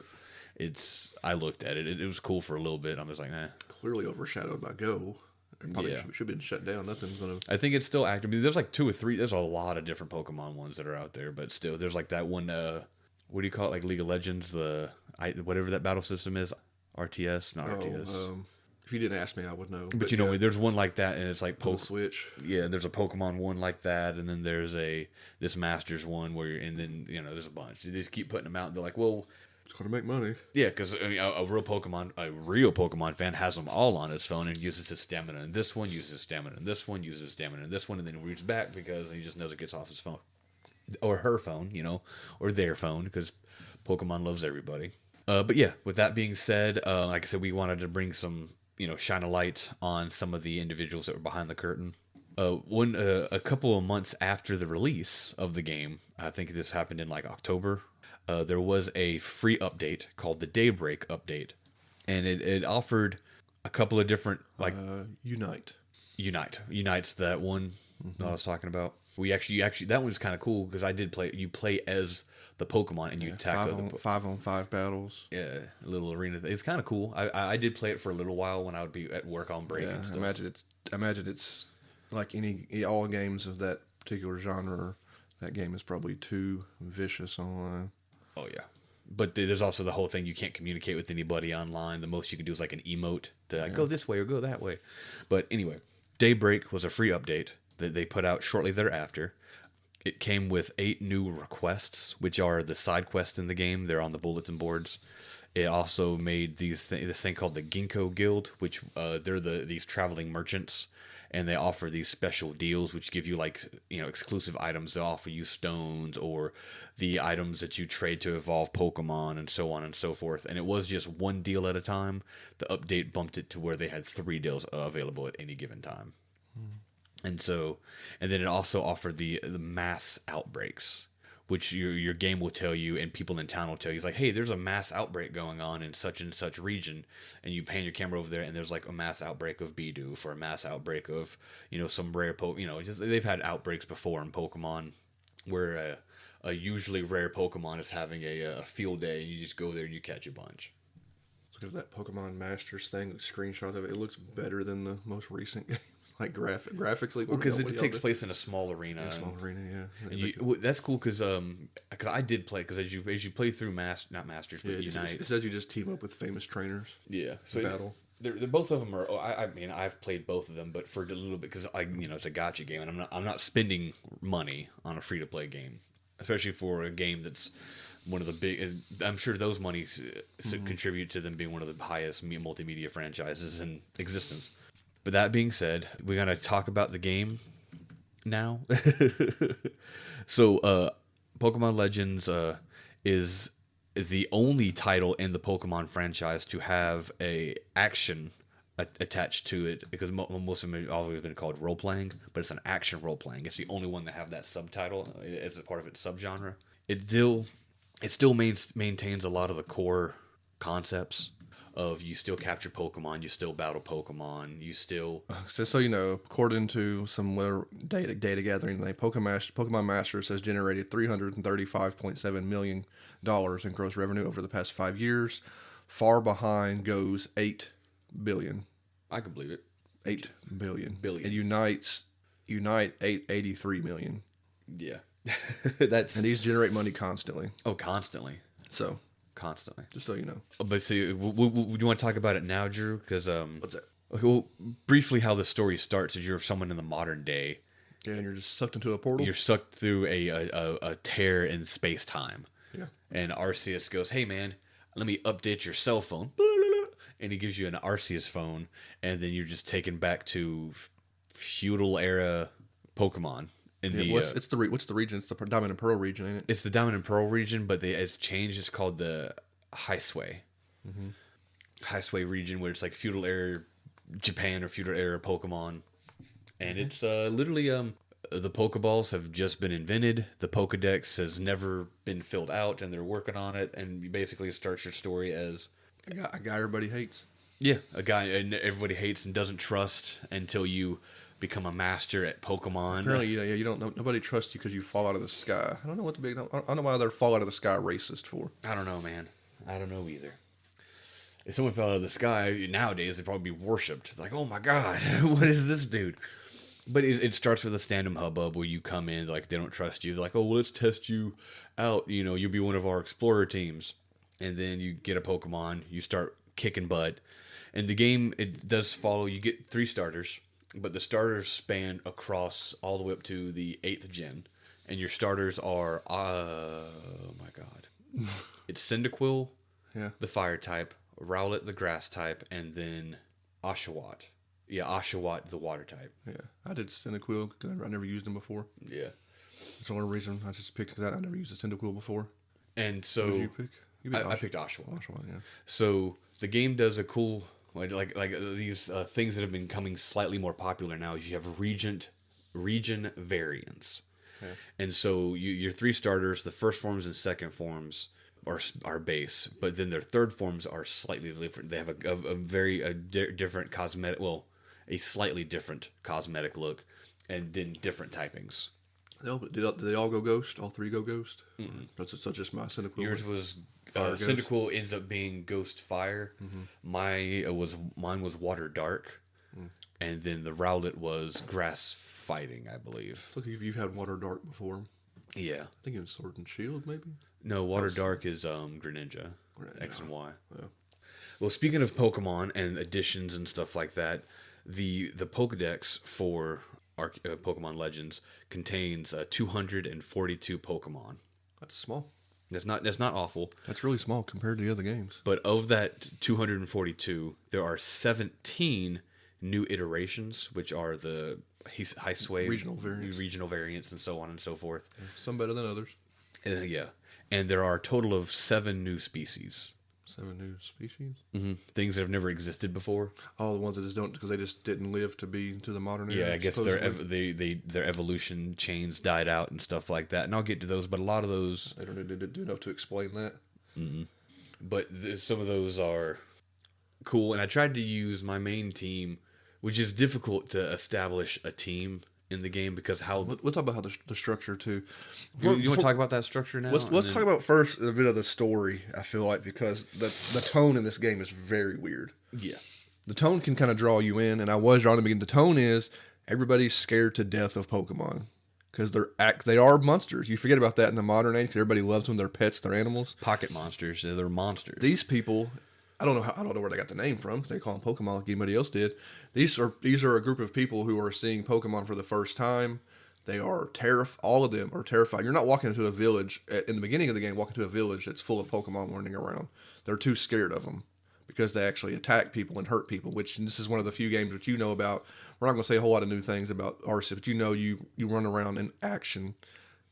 it. I looked at it. It was cool for a little bit. I'm just like, nah. Clearly overshadowed by Go. It probably should have been shut down. Nothing's gonna. I think it's still active. I mean, there's like 2 or 3. There's a lot of different Pokemon ones that are out there, but still, there's like that one. What do you call it? Like League of Legends, whatever that battle system is. RTS, not RTS. If you didn't ask me, I would know. But there's one like that, and it's like Switch. Yeah, there's a Pokemon one like that, and then there's this Masters one and then there's a bunch. They just keep putting them out, and they're like, well, it's going to make money. Yeah, because a real Pokemon fan has them all on his phone and uses his stamina, and this one uses stamina, and this one uses stamina, and this one, and then he reads back because he just knows it gets off his phone or her phone, or their phone, because Pokemon loves everybody. But yeah, with that being said, like I said, we wanted to bring some, shine a light on some of the individuals that were behind the curtain. A couple of months after the release of the game, I think this happened in like October, there was a free update called the Daybreak update, and it offered a couple of different Unite's that one I was talking about. You actually that one's kind of cool because I did play. You play as the Pokemon and you tackle 5-on-5 battles. Yeah, a little arena. It's kind of cool. I did play it for a little while when I would be at work on break and stuff. I imagine it's like all games of that particular genre. That game is probably too vicious online. Oh yeah, but there's also the whole thing you can't communicate with anybody online. The most you can do is like an emote to go this way or go that way. But anyway, Daybreak was a free update that they put out shortly thereafter. It came with 8 new requests, which are the side quests in the game. They're on the bulletin boards. It also made this thing called the Ginkgo Guild, which they're these traveling merchants, and they offer these special deals, which give you exclusive items. They offer you stones or the items that you trade to evolve Pokemon and so on and so forth. And it was just one deal at a time. The update bumped it to where they had 3 deals available at any given time. And then it also offered the mass outbreaks, which your game will tell you, and people in town will tell you. It's like, hey, there's a mass outbreak going on in such and such region, and you pan your camera over there, and there's like a mass outbreak of Bidoof or a mass outbreak of some rare just they've had outbreaks before in Pokemon where a usually rare Pokemon is having a field day, and you just go there and you catch a bunch. Look at that Pokemon Masters thing, the screenshot of it. It looks better than the most recent game. Like graphically. Well, because it takes place in a small arena. In a small arena, yeah. That's cool because I did play, because as you play through not Masters, but Unite. It says you just team up with famous trainers. Yeah. So battle. They're both of them are. I mean, I've played both of them, but for a little bit, because it's a gacha game, and I'm not spending money on a free to play game, especially for a game that's one of the big. I'm sure those monies contribute to them being one of the highest multimedia franchises in existence. But that being said, we're going to talk about the game now. So, Pokemon Legends is the only title in the Pokemon franchise to have a action attached to it, because most of them have always been called role-playing, but it's an action role-playing. It's the only one that have that subtitle as a part of its subgenre. It still maintains a lot of the core concepts of you still capture Pokemon, you still battle Pokemon, you still... So you know, according to some data gathering thing, Pokemon Masters has generated $335.7 million in gross revenue over the past 5 years. Far behind goes $8 billion. I can believe it. $8 billion. Billion. And Unite 883 million. Yeah. And these generate money constantly. Oh, constantly. So... Constantly. Just so you know. But see, do you want to talk about it now, Drew? Because what's that? Well, briefly, how the story starts is you're someone in the modern day. Yeah, and you're just sucked into a portal. You're sucked through a tear in space time. Yeah. And Arceus goes, "Hey man, let me update your cell phone." And he gives you an Arceus phone, and then you're just taken back to feudal era Pokemon. What's the region? It's the Diamond and Pearl region, ain't it? It's the Diamond and Pearl region, but it's changed. It's called the Highsway. Highsway region, where it's like feudal era Japan or feudal era Pokemon. And it's literally the Pokeballs have just been invented. The Pokedex has never been filled out, and they're working on it. And basically, it starts your story as a guy everybody hates. Yeah, a guy and everybody hates and doesn't trust until you become a master at Pokemon. Apparently, you don't know. Nobody trusts you because you fall out of the sky. I don't know what the big. I don't know why they're fall out of the sky racist for. I don't know, man. I don't know either. If someone fell out of the sky nowadays, they'd probably be worshipped. Like, oh my god, what is this dude? But it starts with a stand-up hubbub where you come in, like they don't trust you. They're like, oh, well, let's test you out. You'll be one of our explorer teams, and then you get a Pokemon. You start kicking butt, and the game it does follow. You get 3 starters. But the starters span across all the way up to the 8th gen. And your starters are, oh my god. It's Cyndaquil, the fire type, Rowlet, the grass type, and then Oshawott. Yeah, Oshawott, the water type. Yeah, I did Cyndaquil because I never used him before. Yeah. That's the only reason I just picked that. I never used a Cyndaquil before. And so... What did you pick? I picked Oshawott. Oshawott, yeah. So the game does a cool... Like these things that have been becoming slightly more popular now is you have region variants. Yeah. And so your 3 starters, the first forms and second forms are base, but then their third forms are slightly different. They have a very different cosmetic, well, a slightly different cosmetic look, and then different typings. Did they all go ghost? All 3 go ghost? Mm-hmm. That's just my Cyndaquil. Yours was Cyndaquil ends up being ghost fire. Mm-hmm. Mine was water dark, and then the Rowlet was grass fighting, I believe. Look, you've had water dark before. Yeah, I think it was Sword and Shield, maybe. No, water dark is Greninja, X and Y. Yeah. Well, speaking of Pokemon and additions and stuff like that, the Pokedex for Pokemon Legends contains 242 Pokemon. That's small. That's not awful. That's really small compared to the other games. But of that 242, there are 17 new iterations, which are the Highsway regional variants, and so on and so forth. Some better than others. Yeah, and there are a total of 7 new species. 7 new species. Things that have never existed before. All the ones that just don't, because they just didn't live to be to the modern era. Yeah, I guess their evolution chains died out and stuff like that. And I'll get to those, but a lot of those They don't do enough to explain that. But some of those are cool. And I tried to use my main team, which is difficult to establish a team in the game because how We'll talk about how the structure too. you want to talk about that structure now? Let's talk about first a bit of the story. I feel like because the tone in this game is very weird. Yeah, The tone can kind of draw you in, and I was drawing to begin. The tone is everybody's scared to death of Pokemon because they are monsters. You forget about that in the modern age. 'Cause everybody loves them. They're pets. They're animals. pocket monsters. They're monsters. These people, I don't know where they got the name from. They call them Pokemon like anybody else did. These are a group of people who are seeing Pokemon for the first time. They are all of them are terrified. You're not walking into a village in the beginning of the game. Walking to a village that's full of Pokemon running around. They're too scared of them because they actually attack people and hurt people. Which this is one of the few games that you know about. We're not going to say a whole lot of new things about Arceus, but you run around in action.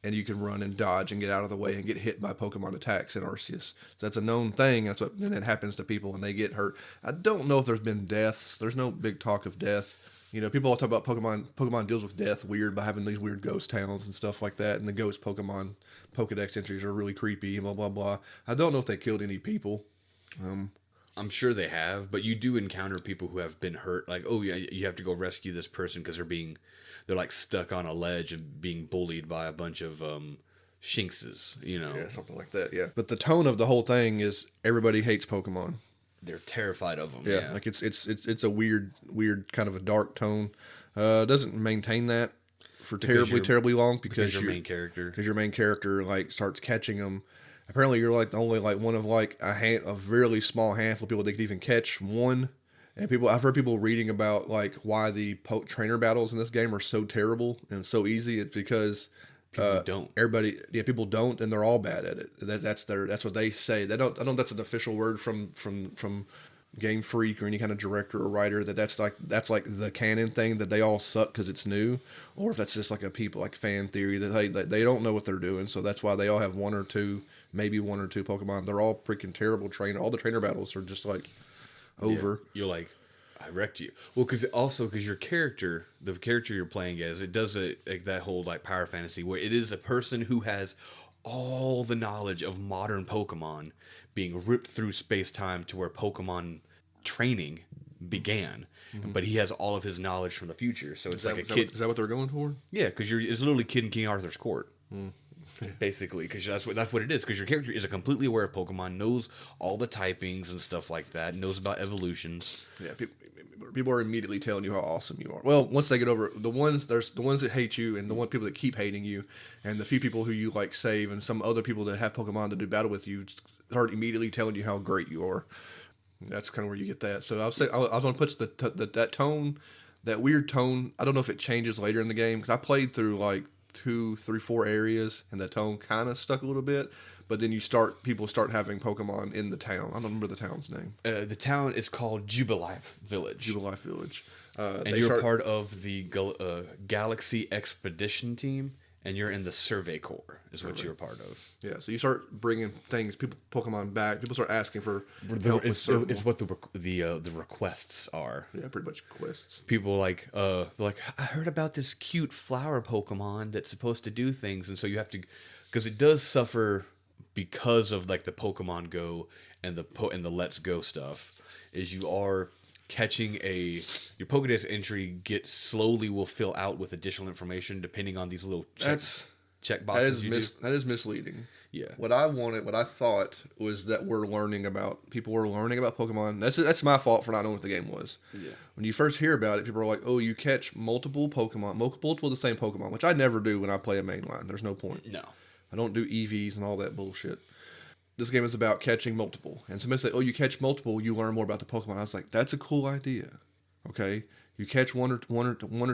And you can run and dodge and get out of the way and get hit by Pokemon attacks in Arceus. So that's a known thing. And it happens to people and they get hurt. I don't know if there's been deaths. There's no big talk of death. You know, people all talk about Pokemon. Pokemon deals with death weird by having these weird ghost towns and stuff like that. And the ghost Pokemon Pokedex entries are really creepy and blah, blah, blah. I don't know if they killed any people. I'm sure they have, but you do encounter people who have been hurt. Like, oh yeah, you have to go rescue this person because they're like stuck on a ledge and being bullied by a bunch of Shinxes, you know. Yeah, something like that, yeah. But the tone of the whole thing is everybody hates Pokemon. They're terrified of them. Yeah, like it's a weird kind of a dark tone. Doesn't maintain that for terribly long because your main character. Because your main character like starts catching them. Apparently, you're like the only like one of like a really small handful of people that can even catch one. And I've heard people reading about like why the trainer battles in this game are so terrible and so easy. It's because people don't. People don't, and they're all bad at it. That's what they say. They don't. I don't know if that's an official word from Game Freak or any kind of director or writer that's like the canon thing that they all suck because it's new, or if that's just like a fan theory that they don't know what they're doing. So that's why they all have maybe one or two Pokemon. They're all freaking terrible trainer. All the trainer battles are just like over. Yeah, you're like, I wrecked you. Well, because your character, the character you're playing as, it does like that whole like power fantasy where it is a person who has all the knowledge of modern Pokemon being ripped through space-time to where Pokemon training began. Mm-hmm. But he has all of his knowledge from the future. So it's like a kid. Is that what they're going for? Yeah, because it's literally Kid in King Arthur's court. Basically, because that's what it is. Because your character is completely aware of Pokemon, knows all the typings and stuff like that, knows about evolutions. Yeah, people are immediately telling you how awesome you are. Well, once they get over there's the ones that hate you, and the people that keep hating you, and the few people who you like save, and some other people that have Pokemon to do battle with you, start immediately telling you how great you are. That's kind of where you get that. So I was going to put that tone, that weird tone. I don't know if it changes later in the game because I played through like 2, 3, 4 areas, and the tone kind of stuck a little bit. But then people start having Pokemon in the town. I don't remember the town's name. The town is called Disbelief Village. Disbelief Village. And you're part of the Galaxy Expedition team, and you're in the Survey Corps, is what you're a part of. Yeah, so you start bringing Pokemon back. People start asking for help with it's what the requests are. Yeah, pretty much quests. People like they're like, I heard about this cute flower Pokemon that's supposed to do things, and so you have to, because it does suffer because of like the Pokemon Go and the Let's Go stuff. Is you are catching your Pokédex entry will fill out with additional information depending on these little check boxes that is misleading. Yeah. What I thought was that people were learning about Pokemon. That's my fault for not knowing what the game was. Yeah. When you first hear about it, people are like, oh, you catch multiple of the same Pokemon, which I never do when I play a mainline. There's no point. No. I don't do EVs and all that bullshit. This game is about catching multiple. And somebody say, oh, you catch multiple, you learn more about the Pokemon. I was like, that's a cool idea. Okay? You catch one or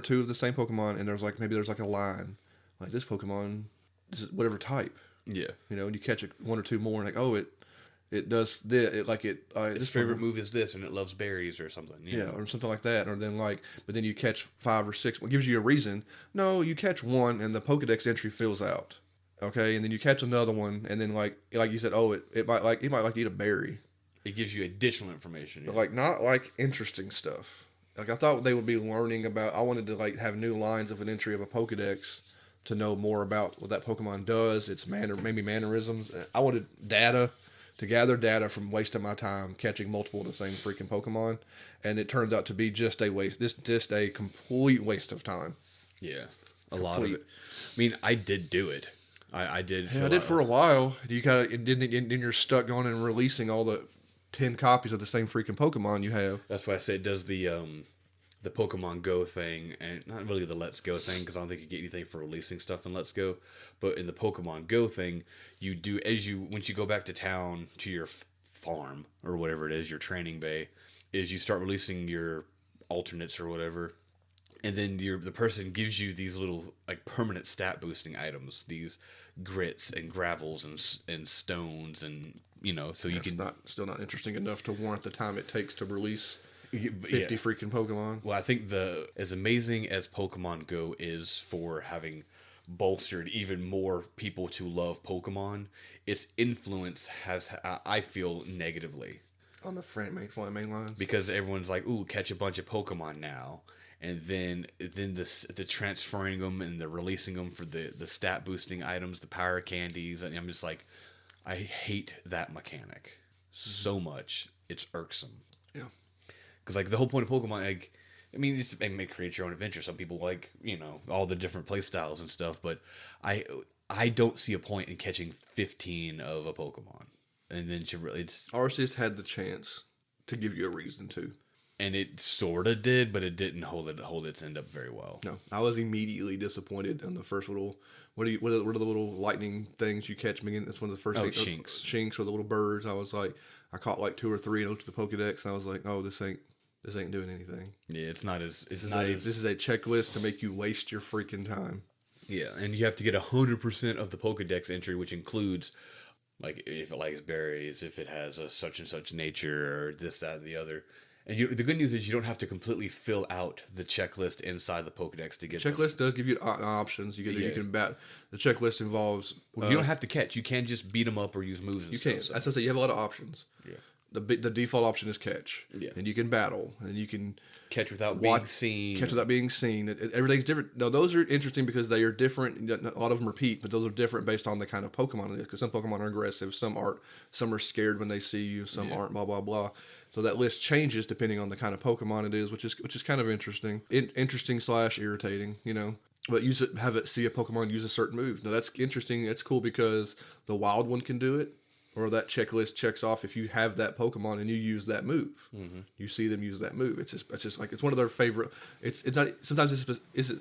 two of the same Pokemon, and there's like a line. Like, this Pokemon, this is whatever type. Yeah. You know, and you catch one or two more, and like, oh, it does this. Its favorite move is this, and it loves berries or something. Yeah, or something like that. Or then but then you catch 5 or 6. It gives you a reason. No, you catch one, and the Pokedex entry fills out. Okay, and then you catch another one, and then like you said, oh, it might like to eat a berry. It gives you additional information. But like not like interesting stuff. Like I thought they would be learning about. I wanted to like have new lines of an entry of a Pokedex to know more about what that Pokemon does, its maybe mannerisms. I wanted data to gather data from wasting my time catching multiple of the same freaking Pokemon, and it turned out to be just a waste. Just a complete waste of time. Yeah, a lot of it. I mean, I did do it. I did. Yeah, I did for a while. You kind of then you're stuck going and releasing all the 10 copies of the same freaking Pokemon you have. That's why I say it does the Pokemon Go thing, and not really the Let's Go thing, because I don't think you get anything for releasing stuff in Let's Go. But in the Pokemon Go thing, you do once you go back to town to your farm or whatever it is, your training bay, is you start releasing your alternates or whatever, and then the person gives you these little like permanent stat boosting items, these grits and gravels and stones, and so you can still not interesting enough to warrant the time it takes to release 50 freaking Pokemon. Well, I think as amazing as Pokemon Go is for having bolstered even more people to love Pokemon, its influence has, I feel, negatively. On the main lines. Because everyone's like, ooh, catch a bunch of Pokemon now. And then the transferring them and the releasing them for the stat boosting items, the power candies. And I'm just like, I hate that mechanic so much. It's irksome. Yeah. Because, like, the whole point of Pokemon, like, I mean, it's to create your own adventure. Some people like, all the different play styles and stuff, but I don't see a point in catching 15 of a Pokemon. And then Arceus had the chance to give you a reason to. And it sort of did, but it didn't hold its end up very well. No, I was immediately disappointed on the first little. What are the little lightning things you catch? Again, that's one of the first things. Shinx. Shinx or the little birds. I was like, I caught like 2 or 3 and looked at the Pokedex, and I was like, oh, this ain't doing anything. Yeah, this is a checklist to make you waste your freaking time. Yeah, and you have to get 100% of the Pokedex entry, which includes, like, if it likes berries, if it has a such and such nature, or this, that, and the other. And the good news is you don't have to completely fill out the checklist inside the Pokedex to get. Checklist does give you options. You can bat. The checklist involves. Well, you don't have to catch. You can just beat them up or use moves. And you stuff, can. So. That's what I say. You have a lot of options. Yeah. The default option is catch. Yeah. And you can battle, and you can catch without being seen. Catch without being seen. Everything's different. No, those are interesting because they are different. A lot of them repeat, but those are different based on the kind of Pokemon it is. Because some Pokemon are aggressive, some aren't. Some are scared when they see you, some aren't. Blah blah blah. So that list changes depending on the kind of Pokemon it is, which is kind of interesting. Interesting / irritating, But have it see a Pokemon use a certain move. Now that's interesting. That's cool because the wild one can do it, or that checklist checks off if you have that Pokemon and you use that move. Mm-hmm. You see them use that move. It's just like it's one of their favorite. It's not sometimes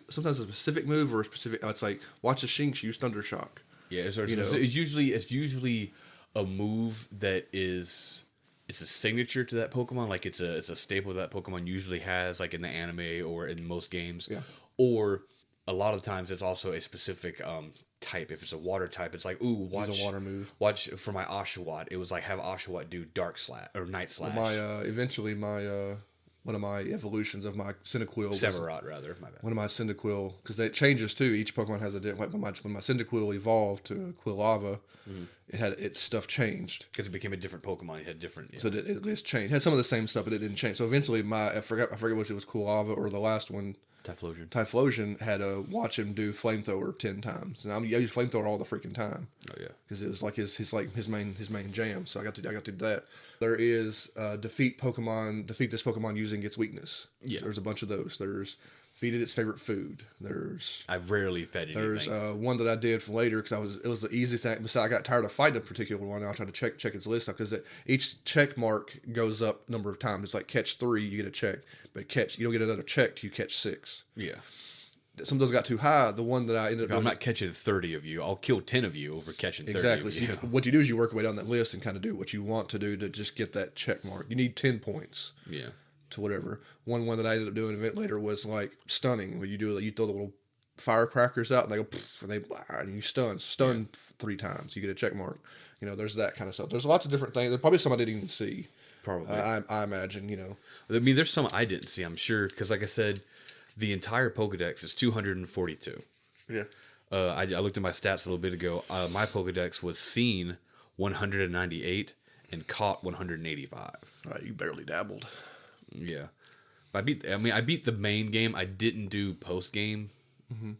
sometimes a specific move or a specific. It's like watch a Shinx use Thunder Shock. Yeah, it's usually a move that is. It's a signature to that Pokemon, like it's a staple that Pokemon usually has, like in the anime or in most games. Yeah. Or a lot of times it's also a specific type. If it's a water type, it's like, ooh, watch a water move. Watch for my Oshawott. It was like have Oshawott do Dark Slash or Night Slash. Well, one of my evolutions of my Cyndaquil. Sevarot, rather. My bad. One of my Cyndaquil, because it changes too. Each Pokemon has a different. When my Cyndaquil evolved to Quilava, it had its stuff changed because it became a different Pokemon. It had different. Yeah. So it changed. It had some of the same stuff, but it didn't change. So eventually, I forget which it was, Quilava or the last one. Typhlosion had a watch him do flamethrower 10 times, and I use flamethrower all the freaking time. Oh yeah, because it was like his main jam. So I got to do that. There is defeat this Pokemon using its weakness. Yeah, there's a bunch of those. There's feed it its favorite food. I've rarely fed anything. There's one that I did for later because it was the easiest thing. Besides, I got tired of fighting a particular one. I tried to check its list out because each check mark goes up number of times. It's like catch 3, you get a check, but you don't get another check till you catch 6. Yeah. Some of those got too high. The one that I ended up I'm not catching 30 of you. I'll kill 10 of you over catching 30 exactly. of you. So what you do is you work your way down that list and kind of do what you want to do to just get that check mark. You need 10 points. Yeah. To whatever. One that I ended up doing event later was like stunning, where you throw the little firecrackers out and they go and you stun 3 times. You get a check mark. There's that kind of stuff. There's lots of different things. There's probably some I didn't even see. Probably. I imagine. I mean, there's some I didn't see. I'm sure because, like I said, the entire Pokedex is 242. Yeah. I looked at my stats a little bit ago. My Pokedex was seen 198, and caught 185. You barely dabbled. Yeah. I beat the main game. I didn't do post game. Mm-hmm.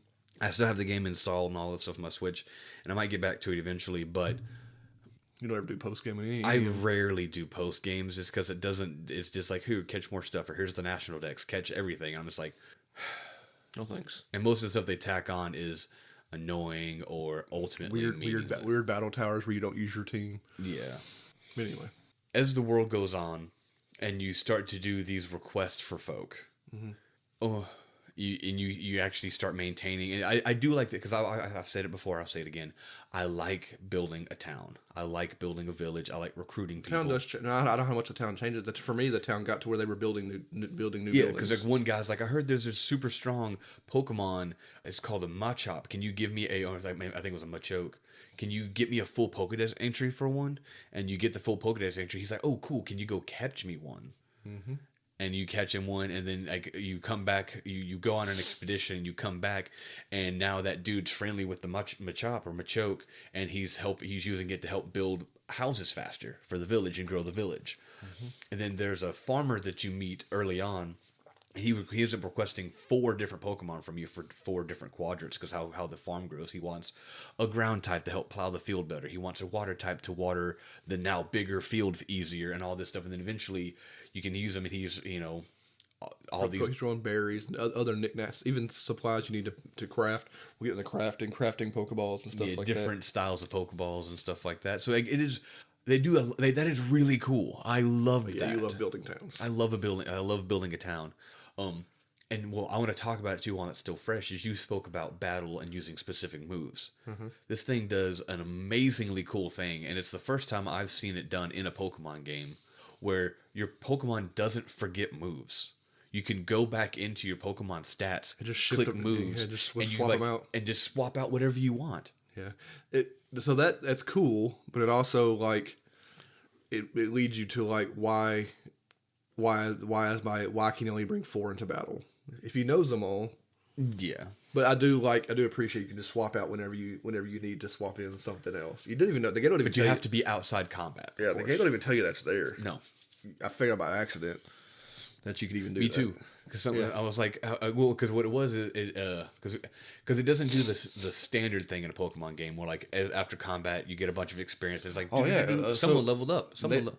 I still have the game installed and all that stuff on my Switch, and I might get back to it eventually, but you don't ever do post game in I rarely do post games just because it's just like, here, catch more stuff, or here's the national decks, catch everything. I'm just like, no thanks. And most of the stuff they tack on is annoying or ultimately weird battle towers where you don't use your team. Yeah. But anyway, as the world goes on and you start to do these requests for folk, you actually start maintaining. And I do like that because I've said it before. I'll say it again. I like building a town. I like building a village. I like recruiting people. Town does. I don't know how much the town changes. For me, the town got to where they were building new buildings. Yeah, because like one guy's like, I heard there's a super strong Pokemon. It's called a Machop. Can you give me a? I think it was a Machoke. Can you get me a full Pokédex entry for one? And you get the full Pokédex entry. He's like, oh, cool. Can you go catch me one? Mm-hmm. And you catch him one, and then like you come back, you go on an expedition, and you come back, and now that dude's friendly with the Machop or Machoke, and he's using it to help build houses faster for the village and grow the village. Mm-hmm. And then there's a farmer that you meet early on. He ends up requesting 4 different Pokemon from you for 4 different quadrants because how the farm grows. He wants a ground type to help plow the field better. He wants a water type to water the now bigger fields easier and all this stuff. And then eventually you can use him, and he's, all these... He's growing berries and other knickknacks, even supplies you need to craft. We get into crafting Pokeballs and stuff like that. Different styles of Pokeballs and stuff like that. So like, it is... that is really cool. I love that. You love building towns. I love building a town. And I want to talk about it too while it's still fresh. Is you spoke about battle and using specific moves. Mm-hmm. This thing does an amazingly cool thing, and it's the first time I've seen it done in a Pokemon game where your Pokemon doesn't forget moves. You can go back into your Pokemon stats, and just click moves, and swap them out, and just swap out whatever you want. Yeah, so that's cool, but it also like it leads you to like why can you only bring 4 into battle if he knows them all? Yeah, but I do appreciate you can just swap out whenever you need to swap in something else. You didn't even know the game don't even. But you have to be outside combat. Yeah, the game don't even tell you that's there. No, I figured out by accident that you could even do. Me too. Because I was like, because what it was, because it doesn't do the standard thing in a Pokemon game where like after combat you get a bunch of experience. And it's like, someone leveled up.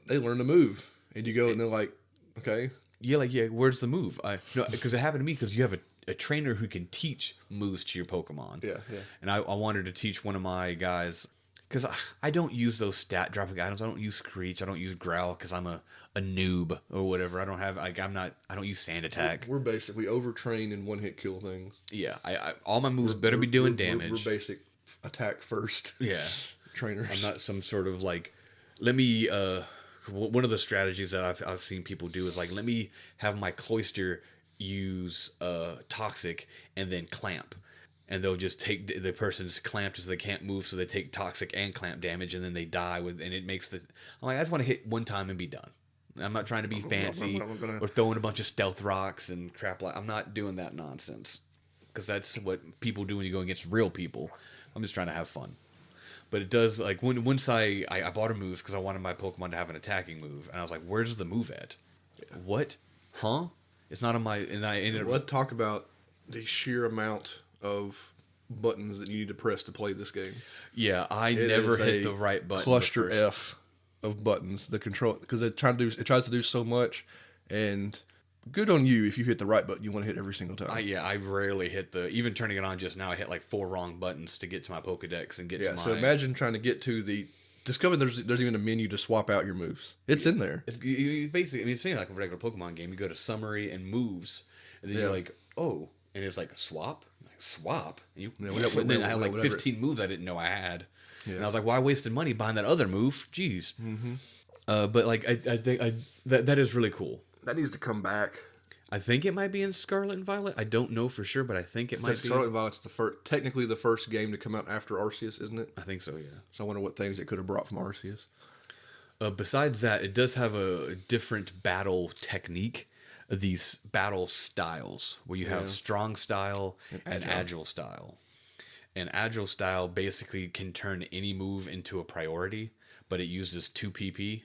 They learn to move, and you go and they're like, okay, yeah. Where's the move? Because it happened to me because you have a trainer who can teach moves to your Pokemon. Yeah. And I wanted to teach one of my guys. Because I don't use those stat dropping items. I don't use Screech. I don't use Growl because I'm a noob or whatever. I don't have I don't use Sand Attack. We're basically overtrained and one hit kill things. Yeah, I all my moves better be doing damage. We're basic attack first. Yeah, trainers. I'm not some sort of like. Let me. One of the strategies that I've seen people do is like, let me have my Cloyster use Toxic and then Clamp. And they'll just take the person's clamped so they can't move, so they take toxic and clamp damage, and then they die and it makes the. I'm like, I just want to hit one time and be done. I'm not trying to be fancy or throwing a bunch of stealth rocks and crap. I'm not doing that nonsense because that's what people do when you go against real people. I'm just trying to have fun. But it does, like, once I bought a move because I wanted my Pokemon to have an attacking move, and I was like, where's the move at? Yeah. What? Huh? It's not on my. And I ended up. Let's talk about the sheer amount of buttons that you need to press to play this game. Yeah, I never hit the right button. Cluster F of buttons. The control, because it tries to do so much, and good on you if you hit the right button. You want to hit every single time. I rarely hit even turning it on just now. I hit like 4 wrong buttons to get to my Pokedex and get to my. So imagine trying to get to the. Discover there's even a menu to swap out your moves. It's in there. It's basically, it's like a regular Pokemon game. You go to summary and moves, and then you're like, oh, and it's like swap. Swap. And then I had like 15 moves I didn't know I had. Yeah. And I was like, well, I wasted money buying that other move. Jeez. Mm-hmm. But like, I think that is really cool. That needs to come back. I think it might be in Scarlet and Violet. I don't know for sure, but I think it might be. Scarlet and Violet's technically the first game to come out after Arceus, isn't it? I think so, yeah. So I wonder what things it could have brought from Arceus. Besides that, it does have a different battle technique. These battle styles where you have strong style and agile style. And agile style basically can turn any move into a priority, but it uses 2 PP,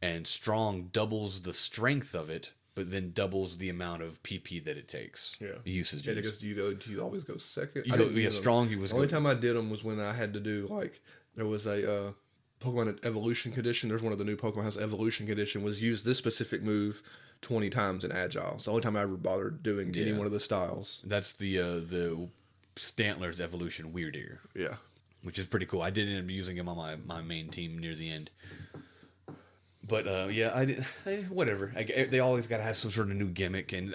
and strong doubles the strength of it, but then doubles the amount of PP that it takes. Yeah. Usage. And I guess do you always go second? Strong. He was the only time I did them was when I had to do like there was a Pokemon Evolution Condition. There's one of the new Pokemon has Evolution Condition was use this specific move 20 times in Agile. It's the only time I ever bothered doing any one of the styles. That's the Stantler's Evolution Weird Ear. Yeah. Which is pretty cool. I did end up using him on my main team near the end. But whatever. They always got to have some sort of new gimmick, and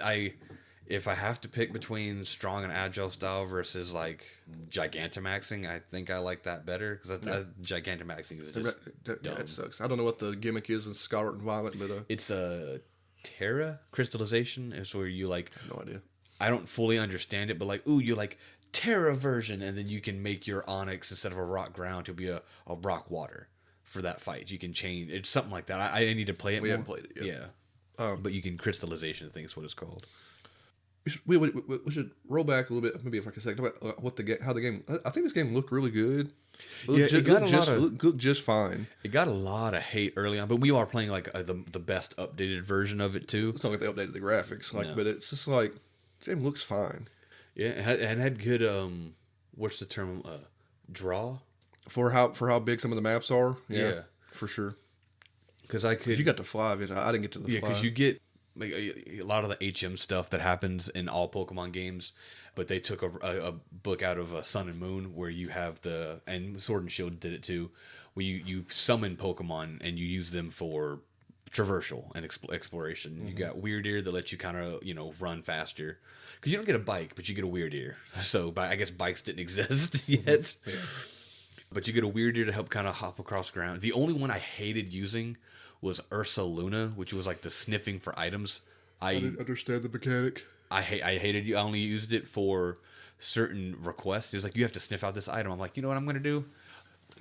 if I have to pick between strong and agile style versus like Gigantamaxing, I think I like that better because Gigantamaxing is just dumb. That sucks. I don't know what the gimmick is in Scarlet and Violet, but it's a Terra crystallization. Is where you like. I have no idea. I don't fully understand it, but like, you like Terra version, and then you can make your Onyx instead of a rock ground to be a rock water for that fight. You can change it's something like that. I need to play it. We more. haven't played it yet. Yeah, but you can crystallization. I think is what it's called. We should roll back a little bit, maybe if I can say about how the game. I think this game looked really good. It looked just fine. It got a lot of hate early on, but we are playing like the best updated version of it too. It's not like they updated the graphics, but it's just like this game looks fine. Yeah, and had good what's the term? Draw for how big some of the maps are. Yeah. For sure. Because you got to fly. I didn't get to the fly. Yeah, because you get. Like a lot of the HM stuff that happens in all Pokemon games, but they took a book out of Sun and Moon where you have and Sword and Shield did it too, where you summon Pokemon and you use them for traversal and exploration. You got Weird Ear that lets you kind of run faster because you don't get a bike, but you get a Weird Ear. So I guess bikes didn't exist yet, but you get a Weird Ear to help kind of hop across ground. The only one I hated using was Ursaluna, which was like the sniffing for items. I didn't understand the mechanic. I hated you. I only used it for certain requests. It was like, you have to sniff out this item. I'm like, you know what I'm going to do?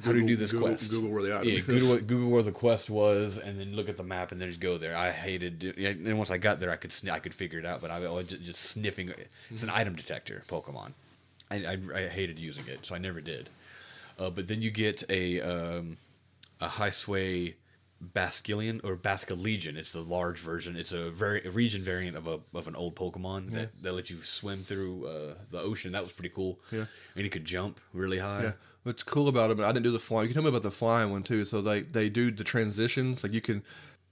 How do you do this quest? Google where the item is. Google where the quest was, and then look at the map, and then just go there. I hated it. And once I got there, I could figure it out, but I was just sniffing. It's an item detector Pokemon. I hated using it, so I never did. But then you get a high sway Basculegion or Basculegion. It's the large version. It's a region variant of an old Pokemon that lets you swim through the ocean. That was pretty cool. Yeah, and he could jump really high. Yeah, what's cool about it, but I didn't do the flying. You can tell me about the flying one too. So they do the transitions. Like you can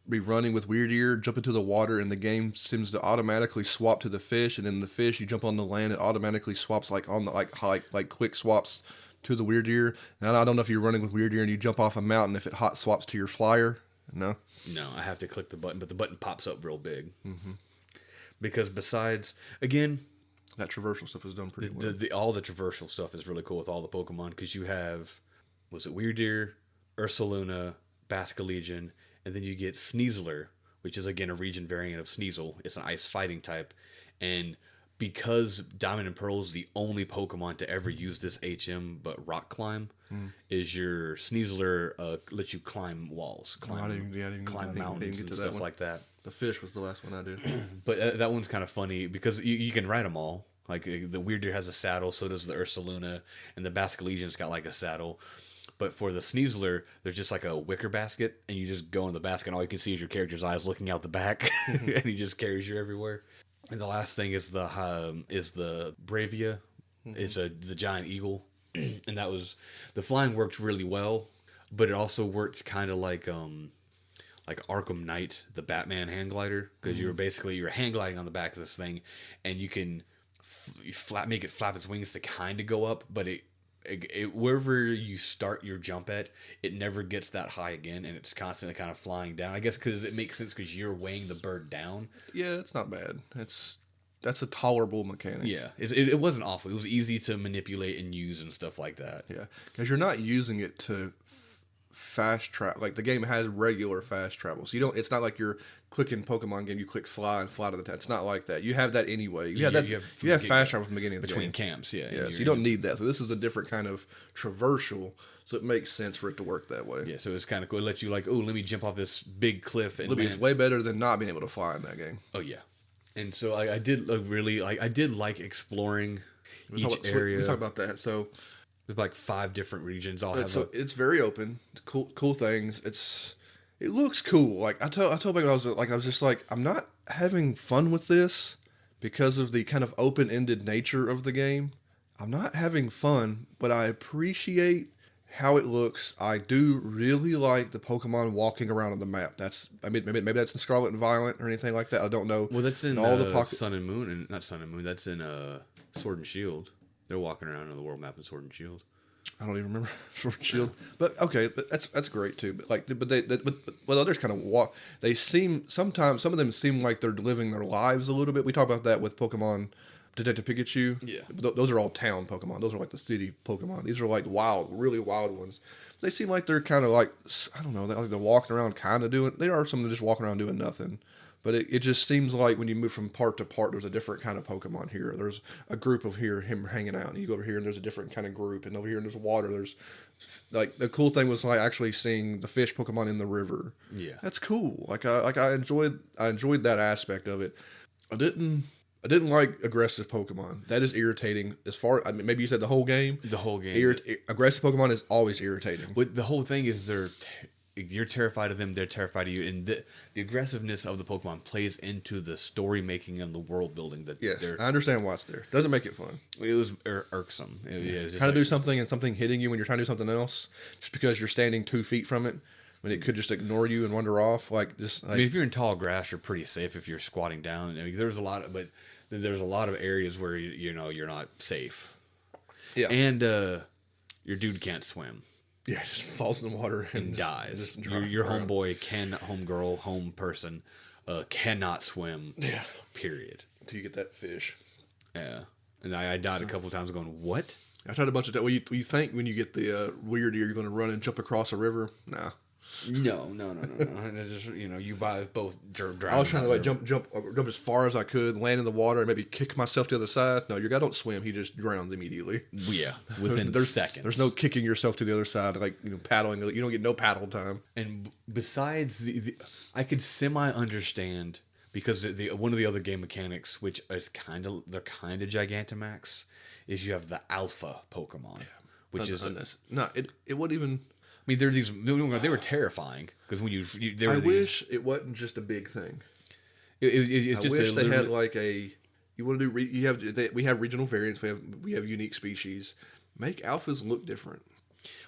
be running with Weird Ear, jump into the water, and the game seems to automatically swap to the fish. And then the fish, you jump on the land, it automatically swaps like on the like quick swaps to the Weird Ear. And I don't know if you're running with Weird Ear and you jump off a mountain if it hot swaps to your flyer. No, I have to click the button, but the button pops up real big. Because besides, again, that traversal stuff is done pretty well. All the traversal stuff is really cool with all the Pokemon because you have, was it Weird Ear, Ursaluna, Basculegion, and then you get Sneasler, which is again a region variant of Sneasel. It's an ice fighting type, and because Diamond and Pearl is the only Pokemon to ever use this HM but rock climb, is your Sneasler lets you climb walls, climb mountains and stuff like that. The fish was the last one I did. But that one's kind of funny because you can ride them all. Like the Weird Ear has a saddle, so does the Ursaluna, and the Basculegion's got like a saddle. But for the Sneasler, there's just like a wicker basket, and you just go in the basket, and all you can see is your character's eyes looking out the back, and he just carries you everywhere. And the last thing is the Bravia. It's the giant eagle, and that was the flying worked really well, but it also worked kind of like Arkham Knight, the Batman hand glider, because you're hand gliding on the back of this thing, and you can make it flap its wings to kind of go up, but it wherever you start your jump at, it never gets that high again, and it's constantly kind of flying down. I guess because it makes sense because you're weighing the bird down. Yeah, it's not bad. That's a tolerable mechanic. Yeah, it wasn't awful. It was easy to manipulate and use and stuff like that. Yeah, because you're not using it to fast travel. Like the game has regular fast travel, so you don't. It's not like you're clicking Pokemon game. You click fly and fly to the town. It's not like that. You have that anyway. You have fast travel from the beginning of the between game. Camps. Yeah, so you don't need that. So this is a different kind of traversal. So it makes sense for it to work that way. Yeah, so it's kind of cool. It lets you let me jump off this big cliff. And it's way better than not being able to fly in that game. Oh yeah, and so I did really I did like exploring each area. We talk about that. So There's like 5 different regions. All have So it's very open. Cool things. It looks cool. Like I told back when I was just like, I'm not having fun with this because of the kind of open-ended nature of the game. I'm not having fun, but I appreciate how it looks. I do really like the Pokemon walking around on the map. Maybe that's in Scarlet and Violet or anything like that. I don't know. Well, that's in all the Sun and Moon, and not Sun and Moon. That's in Sword and Shield. They're walking around on the world map in Sword and Shield. I don't even remember Sword and Shield, but okay, but that's great too. But others kind of walk. They seem sometimes some of them seem like they're living their lives a little bit. We talk about that with Pokemon Detective Pikachu. Yeah. Those are all town Pokemon. Those are like the city Pokemon. These are like wild, really wild ones. They seem like they're kind of like, I don't know, they're walking around kind of doing, they are some of them just walking around doing nothing. But it just seems like when you move from part to part, there's a different kind of Pokemon here. There's a group of him hanging out. And you go over here and there's a different kind of group. And over here and there's water. There's like the cool thing was like actually seeing the fish Pokemon in the river. Yeah. That's cool. I enjoyed that aspect of it. I didn't like aggressive Pokemon. That is irritating. Maybe you said the whole game. The whole game. Aggressive Pokemon is always irritating. But the whole thing is you're terrified of them. They're terrified of you, and the aggressiveness of the Pokemon plays into the story making and the world building. Yes, I understand why it's there. Doesn't make it fun. It was irksome. It was just trying to do something and something hitting you when you're trying to do something else, just because you're standing 2 feet from it. When it could just ignore you and wander off, I mean, if you're in tall grass, you're pretty safe. If you're squatting down, I mean, there's a lot of areas where you're not safe. Yeah, and your dude can't swim. Yeah, just falls in the water and dies. Your homegirl, home person, cannot swim. Yeah, period. Until you get that fish. Yeah, and I died a couple of times going, what? I tried a bunch of that. Well, you think when you get the weird ear, you're going to run and jump across a river? Nah. No. Just you both drown. I was trying to jump as far as I could, land in the water, and maybe kick myself to the other side. No, your guy don't swim; he just drowns immediately. Yeah, within seconds. There's no kicking yourself to the other side, paddling. You don't get no paddle time. And besides, I could semi understand because one of the other game mechanics, which is they're kind of Gigantamax, is you have the Alpha Pokemon, which is it wouldn't even. I mean, they were terrifying because when I wish it wasn't just a big thing. It's just I wish they had like a. You want to do? We have regional variants. We have unique species. Make alphas look different.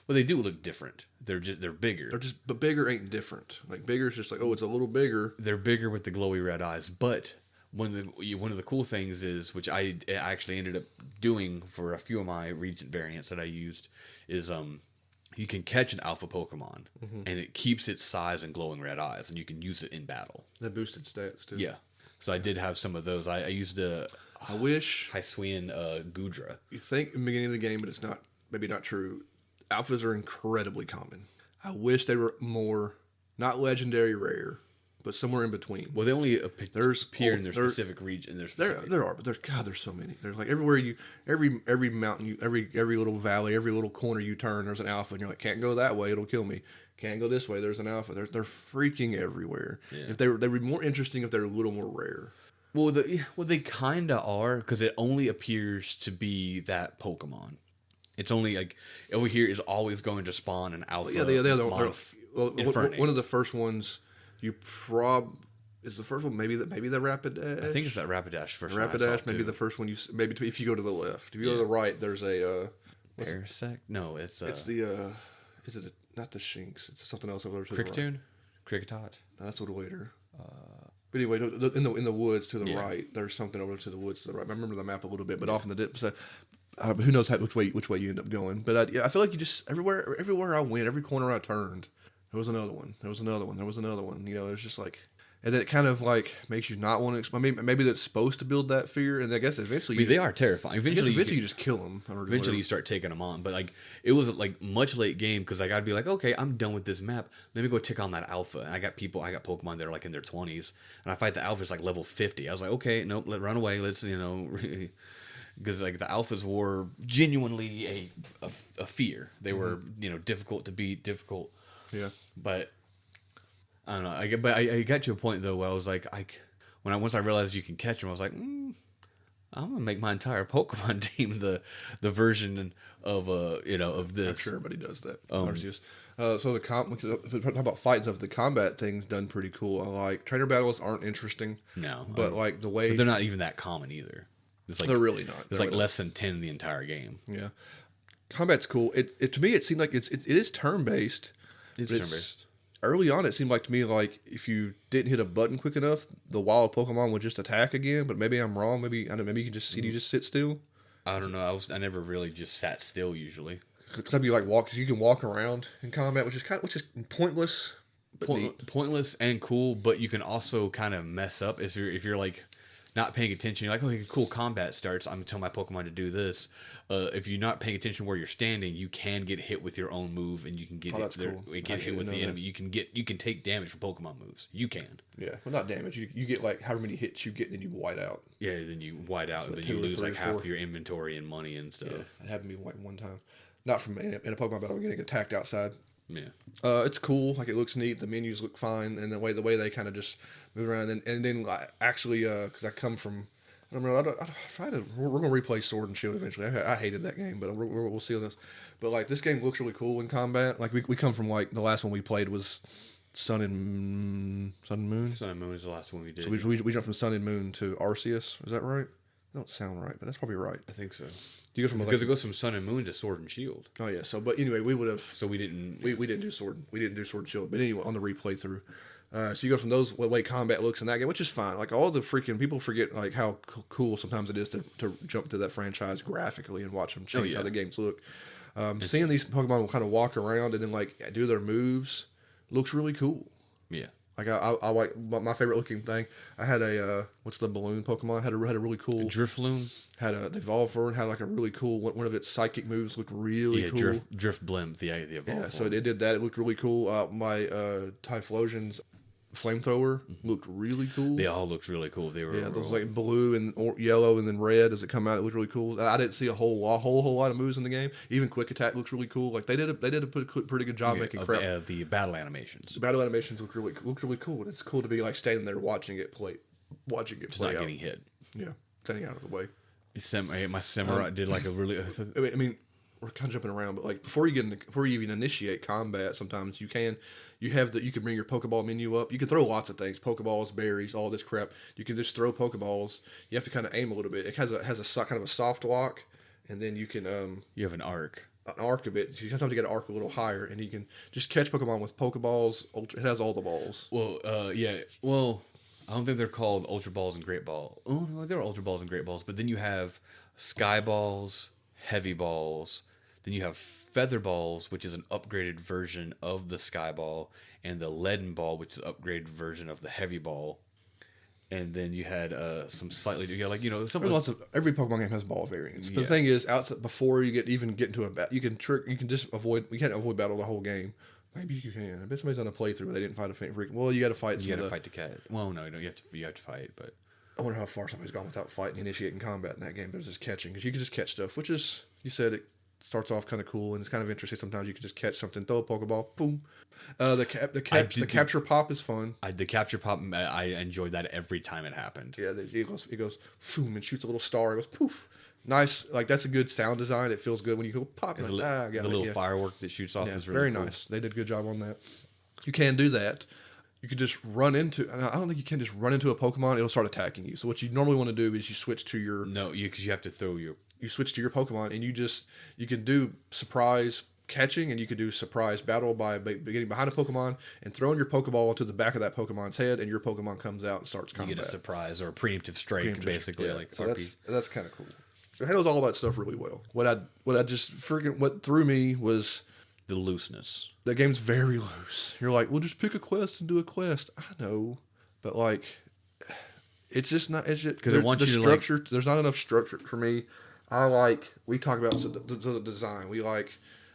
Well, they do look different. They're bigger. But bigger ain't different. Like bigger is just like, oh, it's a little bigger. They're bigger with the glowy red eyes. But one of the cool things is, which I actually ended up doing for a few of my region variants that I used, is you can catch an alpha Pokemon, and it keeps its size and glowing red eyes, and you can use it in battle. That boosted stats, too. Yeah. So I did have some of those. I used a Hisuian Gudra. You think in the beginning of the game, but it's maybe not true. Alphas are incredibly common. I wish they were more, not legendary rare, but somewhere in between. Well, they only appear in their specific region. There are, but there's so many. There's like everywhere every mountain, every little valley, every little corner you turn, there's an alpha, and you're like, can't go that way, it'll kill me. Can't go this way, there's an alpha. They're freaking everywhere. Yeah. If they'd be more interesting if they're a little more rare. Well, they kind of are, because it only appears to be that Pokemon. It's only like over here is always going to spawn an alpha. Well, yeah, one of the first ones. Is the first one maybe the Rapidash? I think it's that Rapidash first. Rapidash, maybe the first one maybe if you go to the left. If you go to the right, there's a Parasect. No, it's the is it not the Shinx? It's something else over to the right. Cricketot. No, that's a little later. But anyway, in the woods to the right, there's something over to the woods to the right. I remember the map a little bit, but off in the dip. So, who knows which way you end up going? But I feel like you just everywhere I went, every corner I turned. There was another one. There was another one. There was another one. It's just like, and then it kind of like makes you not want to. I mean, maybe that's supposed to build that fear, and I guess eventually. They are terrifying. Eventually, you just kill them. Eventually, you start taking them on. But like, it was like much late game because like I'd be like, okay, I'm done with this map. Let me go take on that alpha. And I got Pokemon that are like in their 20s, and I fight the alphas like level 50. I was like, okay, nope, run away. Let's because like the alphas were genuinely a fear. They were difficult to beat, difficult. Yeah, but I don't know. I got to a point though where I was like, once I realized you can catch them, I was like, I'm gonna make my entire Pokemon team the version of of this. I'm sure everybody does that. Arceus. So talk about fighting stuff. The combat thing's done pretty cool. I like trainer battles aren't interesting. No, but like the way but they're not even that common either. It's like they're really not. There's like less than 10 in the entire game. Yeah, combat's cool. It to me it seemed like it is turn based. It's turn based. Early on, it seemed like to me like if you didn't hit a button quick enough, the wild Pokemon would just attack again. But maybe I'm wrong. Maybe I don't know. Maybe you can just you just sit still. I don't know. I never really just sat still usually. Some you like walk. Cause you can walk around in combat, which is pointless. Pointless and cool, but you can also kind of mess up if you're like not paying attention. You're like, okay, cool, combat starts. I'm gonna tell my Pokemon to do this. If you're not paying attention where you're standing, you can get hit with your own move, and you can get hit with the enemy. You can take damage from Pokemon moves. You can. Yeah, well, not damage. You get like however many hits you get, and then you white out. Yeah, then you white out, So and then 2 you or lose 3 like or half 4. of your inventory and money and stuff. Yeah, it happened to me like one time. Not from in a Pokemon battle, getting attacked outside. Yeah. It's cool. Like it looks neat. The menus look fine, and the way they kind of just move around. And then like, actually, because I come from, I don't know. We're gonna replay Sword and Shield eventually. I hated that game, but we'll see on this. But like this game looks really cool in combat. Like we come from like the last one we played was Sun and Moon. Sun and Moon is the last one we did. So we jumped from Sun and Moon to Arceus. Is that right? Don't sound right, but that's probably right. I think so. You go from Because it goes from Sun and Moon to Sword and Shield. Oh yeah. So but anyway, we would have. So we didn't. We didn't do Sword. We didn't do Sword and Shield. But anyway, on the replay through. So you go from those way combat looks in that game, which is fine. Like all the freaking people forget like how cool sometimes it is to jump to that franchise graphically and watch them change how the games look. Seeing these Pokemon will kind of walk around and then like do their moves looks really cool. Yeah. Like I like my favorite looking thing. I had a what's the balloon Pokemon had a really cool Drifloon. Had the Evolver had like a really cool one of its psychic moves looked really cool. Drifblim, the Evolver. Yeah, so it did that. It looked really cool. My Typhlosion's flamethrower looked really cool. They all looked really cool. They were those like blue and yellow and then red as it come out. It looked really cool. I didn't see a whole lot of moves in the game. Even Quick Attack looks really cool. Like they did a pretty good job making crap. The battle animations. The battle animations look really cool, and it's cool to be like standing there watching it play. It's not getting hit. Yeah, standing out of the way. My Samurai did like a really. I mean, we're kind of jumping around, but like before you even initiate combat, sometimes you can bring your Pokeball menu up. You can throw lots of things, Pokeballs, berries, all this crap. You can just throw Pokeballs. You have to kind of aim a little bit. It has a kind of a soft lock, and then you can you have an arc. An arc of it. So sometimes you get an arc a little higher, and you can just catch Pokemon with Pokeballs. It has all the balls. Well, yeah. Well, I don't think they're called Ultra Balls and Great Ball. Oh no, they're Ultra Balls and Great Balls. But then you have Sky Balls, Heavy Balls. Then you have Feather Balls, which is an upgraded version of the Sky Ball, and the Leaden Ball, which is an upgraded version of the Heavy Ball. And then you had some slightly, lots of every Pokemon game has ball variants. But the thing is, outside before you get into a battle, you can just avoid. You can't avoid battle the whole game. Maybe you can. I bet somebody's done a playthrough where they didn't fight a freak. Well, you got to fight. You got to fight the cat. Well, no, you don't. You have to fight, but I wonder how far somebody's gone without fighting, initiating combat in that game. There's just catching because you can just catch stuff, which is you said it starts off kind of cool and it's kind of interesting. Sometimes you can just catch something, throw a Pokeball, boom. The capture pop is fun. The capture pop, I enjoyed that every time it happened. Yeah, it goes, boom, and shoots a little star. It goes poof. Nice, like that's a good sound design. It feels good when you go pop. The little firework that shoots off is really very cool. Nice. They did a good job on that. You can do that. You could just run into. I don't think you can just run into a Pokemon. It'll start attacking you. So what you normally want to do is you switch to your. No, because you have to throw your. You switch to your Pokemon and you can do surprise catching and you can do surprise battle by getting behind a Pokemon and throwing your Pokeball into the back of that Pokemon's head, and your Pokemon comes out and starts combat. You get a surprise or a preemptive strike, basically. Yeah. Like so RP. that's kind of cool. It handles all that stuff really well. What threw me was the looseness. The game's very loose. You're like, well, just pick a quest and do a quest. I know, but like, it's just not. It's just because it wants you to structure. There's not enough structure for me. We talk about the design.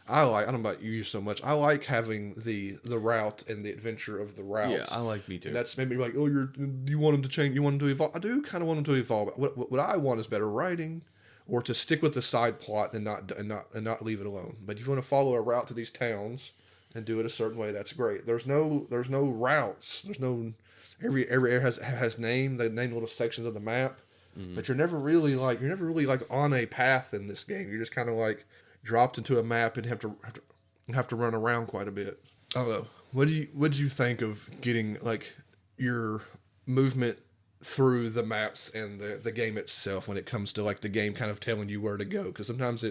I don't know about you so much. I like having the route and the adventure of the route. Yeah, I like me too. And that's maybe like, oh, you want them to change. You want them to evolve. I do kind of want them to evolve. What I want is better writing, or to stick with the side plot and not leave it alone. But if you want to follow a route to these towns and do it a certain way, that's great. There's no routes. There's no every area has name. They name little sections of the map. but you're never really like on a path in this game. You're just kind of like dropped into a map and have to run around quite a bit. I don't know. What do you think of getting like your movement through the maps and the game itself when it comes to like the game kind of telling you where to go? Because sometimes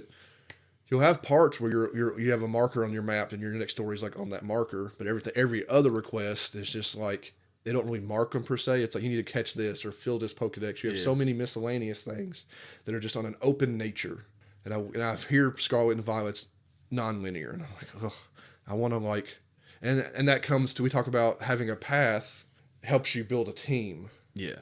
you'll have parts where you have a marker on your map and your next story is like on that marker, but every other request is just like they don't really mark them per se. It's like you need to catch this or fill this Pokedex. You have so many miscellaneous things that are just on an open nature. And I hear Scarlet and Violet's non-linear, and I'm like, ugh, I want to like, and that comes to, we talk about having a path helps you build a team. Yeah.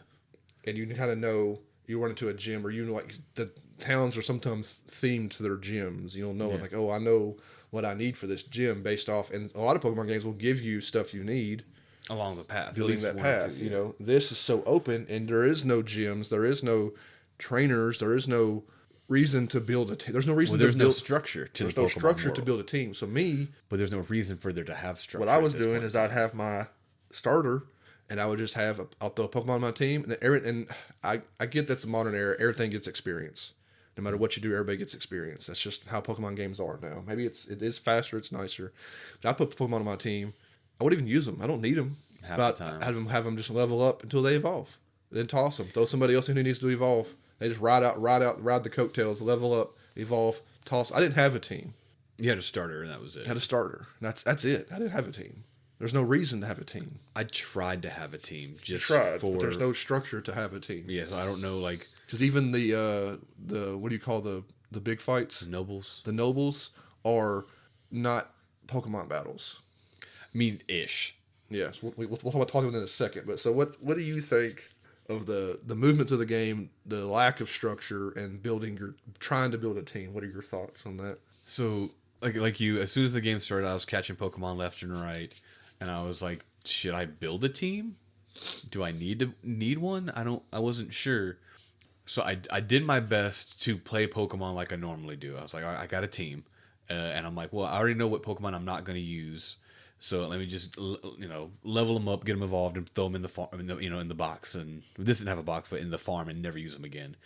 And you kind of know, you run into a gym, or you know, like the towns are sometimes themed to their gyms. You'll know like, oh, I know what I need for this gym based off, and a lot of Pokemon games will give you stuff you need along the path, building that path. You know, this is so open, and there is no gyms, there is no trainers, there is no reason to build a team. There's no reason. There's no structure to there's the no Pokemon structure world. to build a team. So but there's no reason for there to have structure. What I was doing is I'd have my starter, and I would just have I'll throw a Pokemon on my team, and I get that's a modern era. Everything gets experience. No matter what you do, everybody gets experience. That's just how Pokemon games are now. Maybe it is faster, it's nicer. But I put Pokemon on my team. I wouldn't even use them. I don't need them. Half the time. I'd have them just level up until they evolve. Then toss them. Throw somebody else in who needs to evolve. They just ride the coattails, level up, evolve, toss. I didn't have a team. You had a starter, and that was it. I had a starter. That's it. I didn't have a team. There's no reason to have a team. I tried to have a team. But there's no structure to have a team. Yeah, so I don't know, like... Because even the what do you call the big fights? Nobles. The nobles are not Pokemon battles. I mean, ish. Yes, we'll talk about it in a second. But so what do you think of the movement of the game, the lack of structure, and trying to build a team? What are your thoughts on that? So, like you, as soon as the game started, I was catching Pokemon left and right, and I was like, should I build a team? Do I need one? I wasn't sure. So I did my best to play Pokemon like I normally do. I was like, all right, I got a team, and I'm like, well, I already know what Pokemon I'm not going to use. So let me just level them up, get them evolved, and throw them in the farm, in the box. And this didn't have a box, but in the farm, and never use them again.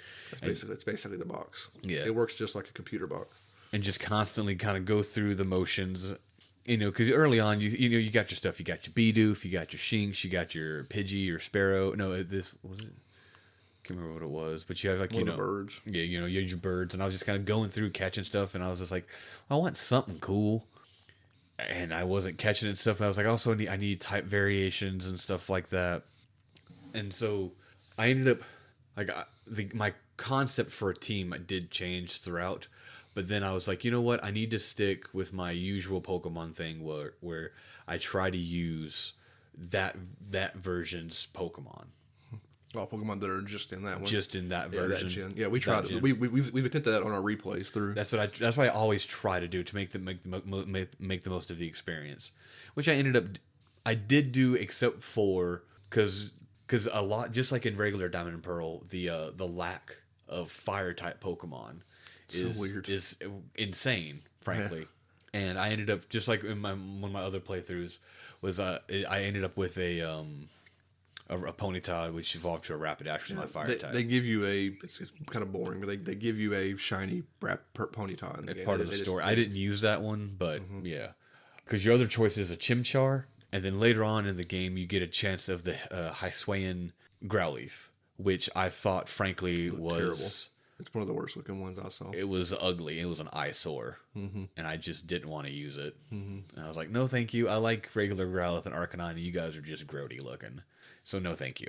It's basically the box. Yeah, it works just like a computer box. And just constantly kind of go through the motions, because early on, you got your stuff. You got your Bidoof, you got your Shinx, you got your Pidgey, your Sparrow. No, this was it. Can't remember what it was, but you have the birds. Yeah, you had your birds, and I was just kind of going through catching stuff, and I was just like, I want something cool. And I wasn't catching it and stuff, but I was like, I need type variations and stuff like that. And so I ended up, my concept for a team did change throughout, but then I was like, you know what? I need to stick with my usual Pokemon thing where I try to use that version's Pokemon. All Pokemon that are just in that one. Just in that version. That gen. Yeah, we tried it. We've attempted that on our replays through. That's what I always try to do to make the most of the experience, which I did do, except for because a lot, just like in regular Diamond and Pearl, the lack of fire type Pokemon is insane, frankly. Yeah. And I ended up, just like in one of my other playthroughs, was I ended up with a Ponyta, which evolved to a Rapidash, which is my fire type. They give you it's kind of boring, but they give you a shiny Ponyta in the game. Part of the story. I didn't use that one, but yeah. Because your other choice is a Chimchar, and then later on in the game, you get a chance of the Hisuian Growlithe, which I thought, frankly, was... terrible. It's one of the worst looking ones I saw. It was ugly. It was an eyesore, and I just didn't want to use it. And I was like, no, thank you. I like regular Growlithe and Arcanine, and you guys are just grody looking. So no, thank you.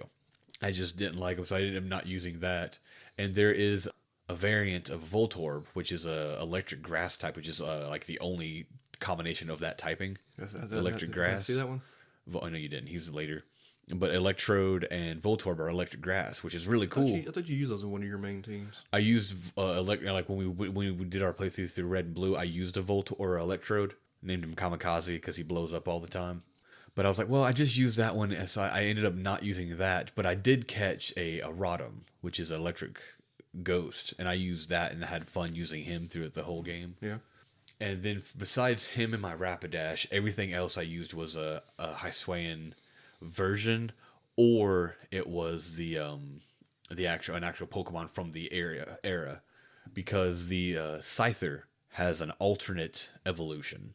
I just didn't like them, so I ended up not using that. And there is a variant of Voltorb, which is a electric grass type, which is like the only combination of that typing. Electric grass. Did I see that one? Oh, no, you didn't. He's later. But Electrode and Voltorb are electric grass, which is really cool. I thought you used those in one of your main teams. I used like when we did our playthroughs through Red and Blue, I used a Voltorb or Electrode. Named him Kamikaze because he blows up all the time. But I was like, well, I just used that one, so I ended up not using that. But I did catch a Rotom, which is electric ghost, and I used that and had fun using him through the whole game. Yeah. And then besides him and my Rapidash, everything else I used was a Hisuian version, or it was the an actual Pokemon from the era, because the Scyther has an alternate evolution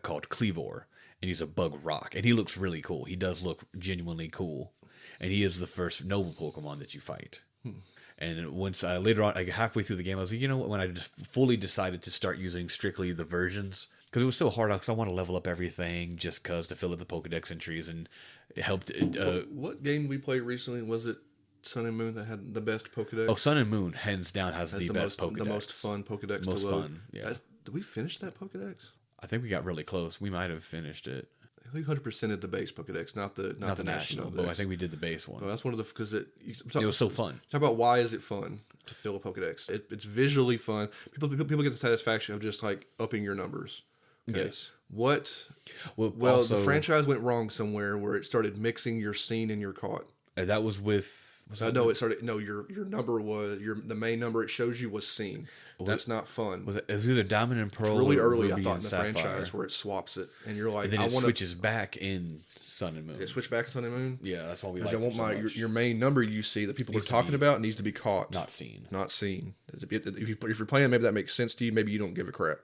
called Cleavor, and he's a bug rock, and he looks really cool. He does look genuinely cool, and he is the first noble Pokemon that you fight. And once later on, like halfway through the game, I was like, you know what? When I just fully decided to start using strictly the versions, because it was so hard, because I want to level up everything just because to fill up the Pokedex entries, and it helped. What game we played recently, was it Sun and Moon, that had the best Pokedex? Oh, Sun and Moon, hands down, has the best Pokedex. The most fun Pokedex most to load. Fun, yeah. Did we finish that Pokedex? I think we got really close. We might have finished it. I think 100%ed the base Pokedex, not the national. But I think we did the base one. Well, that's one of the, because it was so fun. Talk about why is it fun to fill a Pokedex? It's visually fun. People get the satisfaction of just like upping your numbers. Okay? Yes. What? Well, also, the franchise went wrong somewhere where it started mixing your seen and your caught. That was with. It started. No, your number was the main number it shows you was seen. That's not fun. It was either Diamond and Pearl. It's really early, Ruby I thought, in the Sapphire. franchise where it swaps it, and you're like, and then it switches back in Sun and Moon. It switched back to Sun and Moon. Yeah, that's why we like. I want your main number you see that people are talking about needs to be caught, not seen. Not seen. If you're playing, maybe that makes sense to you. Maybe you don't give a crap.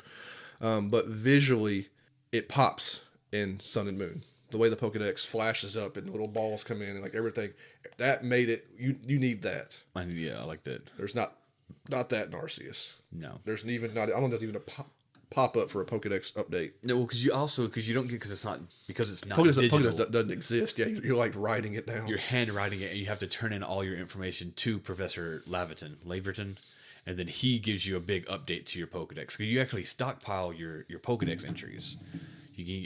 But visually, it pops in Sun and Moon. The way the Pokedex flashes up and little balls come in and like everything, that made it. You need that. I like that. There's not that in Arceus. No. There's even not. I don't know if there's even a pop up for a Pokedex update. No, because you don't get it's not Pokedex, digital. Pokedex doesn't exist. Yeah, you're like writing it down. You're handwriting it, and you have to turn in all your information to Professor Laventon, and then he gives you a big update to your Pokedex. Because you actually stockpile your Pokedex entries.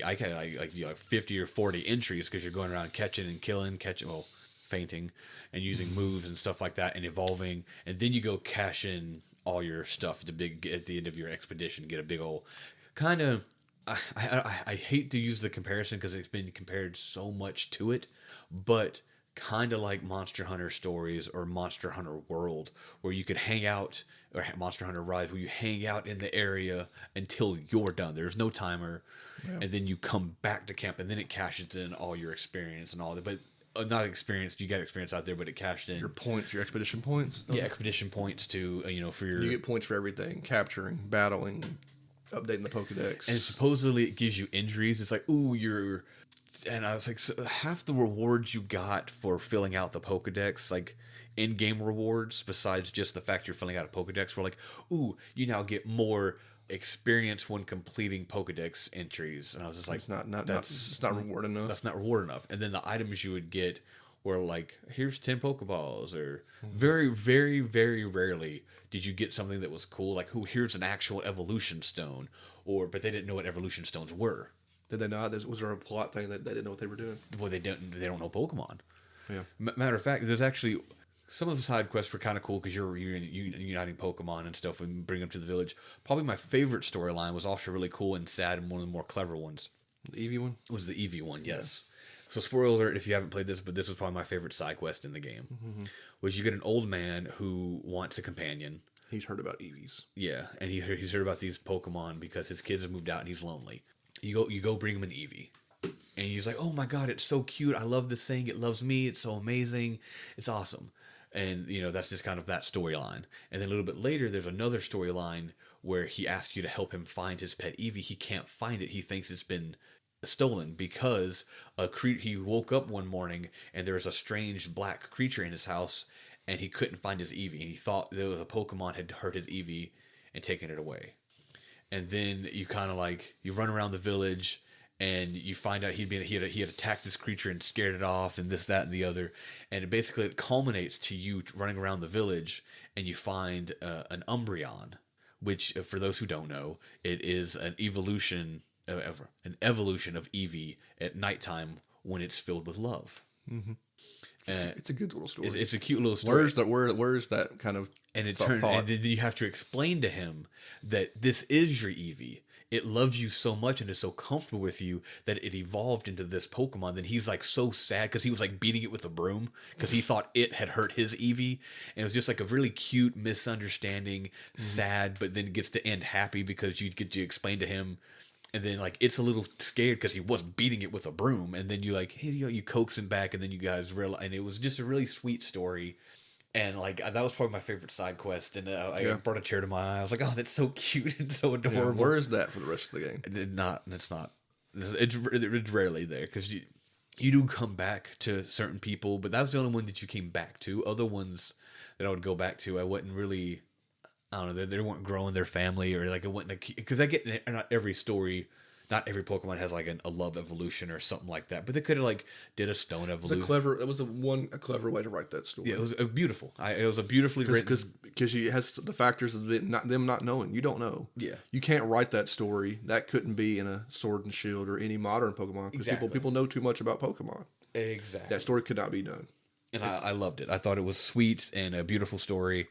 I can like 50 or 40 entries because you're going around catching and killing, fainting, and using moves and stuff like that, and evolving, and then you go cash in all your stuff at the end of your expedition, get a big old kind of. I hate to use the comparison because it's been compared so much to it, but kind of like Monster Hunter Stories or Monster Hunter World, where you could hang out, or Monster Hunter Rise, where you hang out in the area until you're done. There's no timer, and then you come back to camp, and then it caches in all your experience and all that. But not experience, you got experience out there, but it cashed in your points, your expedition points. Yeah, expedition points to for your. You get points for everything: capturing, battling, updating the Pokedex. And supposedly it gives you injuries. It's like, ooh, you're. And I was like, so half the rewards you got for filling out the Pokedex, like in-game rewards, besides just the fact you're filling out a Pokedex, were like, ooh, you now get more experience when completing Pokedex entries. And I was just like, it's not reward enough. That's not reward enough. And then the items you would get were like, here's 10 Pokeballs, or very, very, very rarely did you get something that was cool, like, here's an actual evolution stone, but they didn't know what evolution stones were. Did they not? Was there a plot thing that they didn't know what they were doing? Well, they don't know Pokemon. Yeah. Matter of fact, there's actually some of the side quests were kind of cool because you're uniting Pokemon and stuff and bring them to the village. Probably my favorite storyline was also really cool and sad, and one of the more clever ones. The Eevee one? Was the Eevee one, yes. Yeah. So spoiler alert if you haven't played this, but this was probably my favorite side quest in the game. Mm-hmm. Was you get an old man who wants a companion. He's heard about Eevees. Yeah, and he's heard about these Pokemon because his kids have moved out and he's lonely. You go bring him an Eevee. And he's like, oh my god, it's so cute. I love this thing. It loves me. It's so amazing. It's awesome. And, that's just kind of that storyline. And then a little bit later, there's another storyline where he asks you to help him find his pet Eevee. He can't find it. He thinks it's been stolen because he woke up one morning and there was a strange black creature in his house and he couldn't find his Eevee. And he thought there was a Pokemon had hurt his Eevee and taken it away. And then you kind of you run around the village and you find out he had attacked this creature and scared it off and this, that, and the other. And it culminates to you running around the village and you find an Umbreon, which, for those who don't know, it is an evolution of Eevee at nighttime when it's filled with love. Mm-hmm. It's a good little story. It's a cute little story. Where's that kind of and then you have to explain to him that this is your Eevee. It loves you so much and is so comfortable with you that it evolved into this Pokemon. Then he's so sad because he was beating it with a broom because he thought it had hurt his Eevee. And it was just a really cute misunderstanding, sad, but then gets to end happy because you get to explain to him. And then it's a little scared because he was beating it with a broom. And then you you coax him back and then you guys realize, and it was just a really sweet story. And like that was probably my favorite side quest, and I Yeah. brought a tear to my eye. I was like, "Oh, that's so cute and so Yeah, adorable." where is that for the rest of the game? It's not. It's rarely there because you do come back to certain people, but that was the only one that you came back to. Other ones that I would go back to, I wouldn't really. I don't know. They weren't growing their family, or like it wouldn't, because I get not every story. Not every Pokemon has like a love evolution or something like that, but they could have like did a stone evolution. It was a clever way to write that story. Yeah, it was beautiful. It was a beautifully written. Because it has the factors of them not knowing. You don't know. Yeah. You can't write that story. That couldn't be in a Sword and Shield or any modern Pokemon. Because Exactly. people know too much about Pokemon. Exactly. That story could not be done. And I loved it. I thought it was sweet and a beautiful story.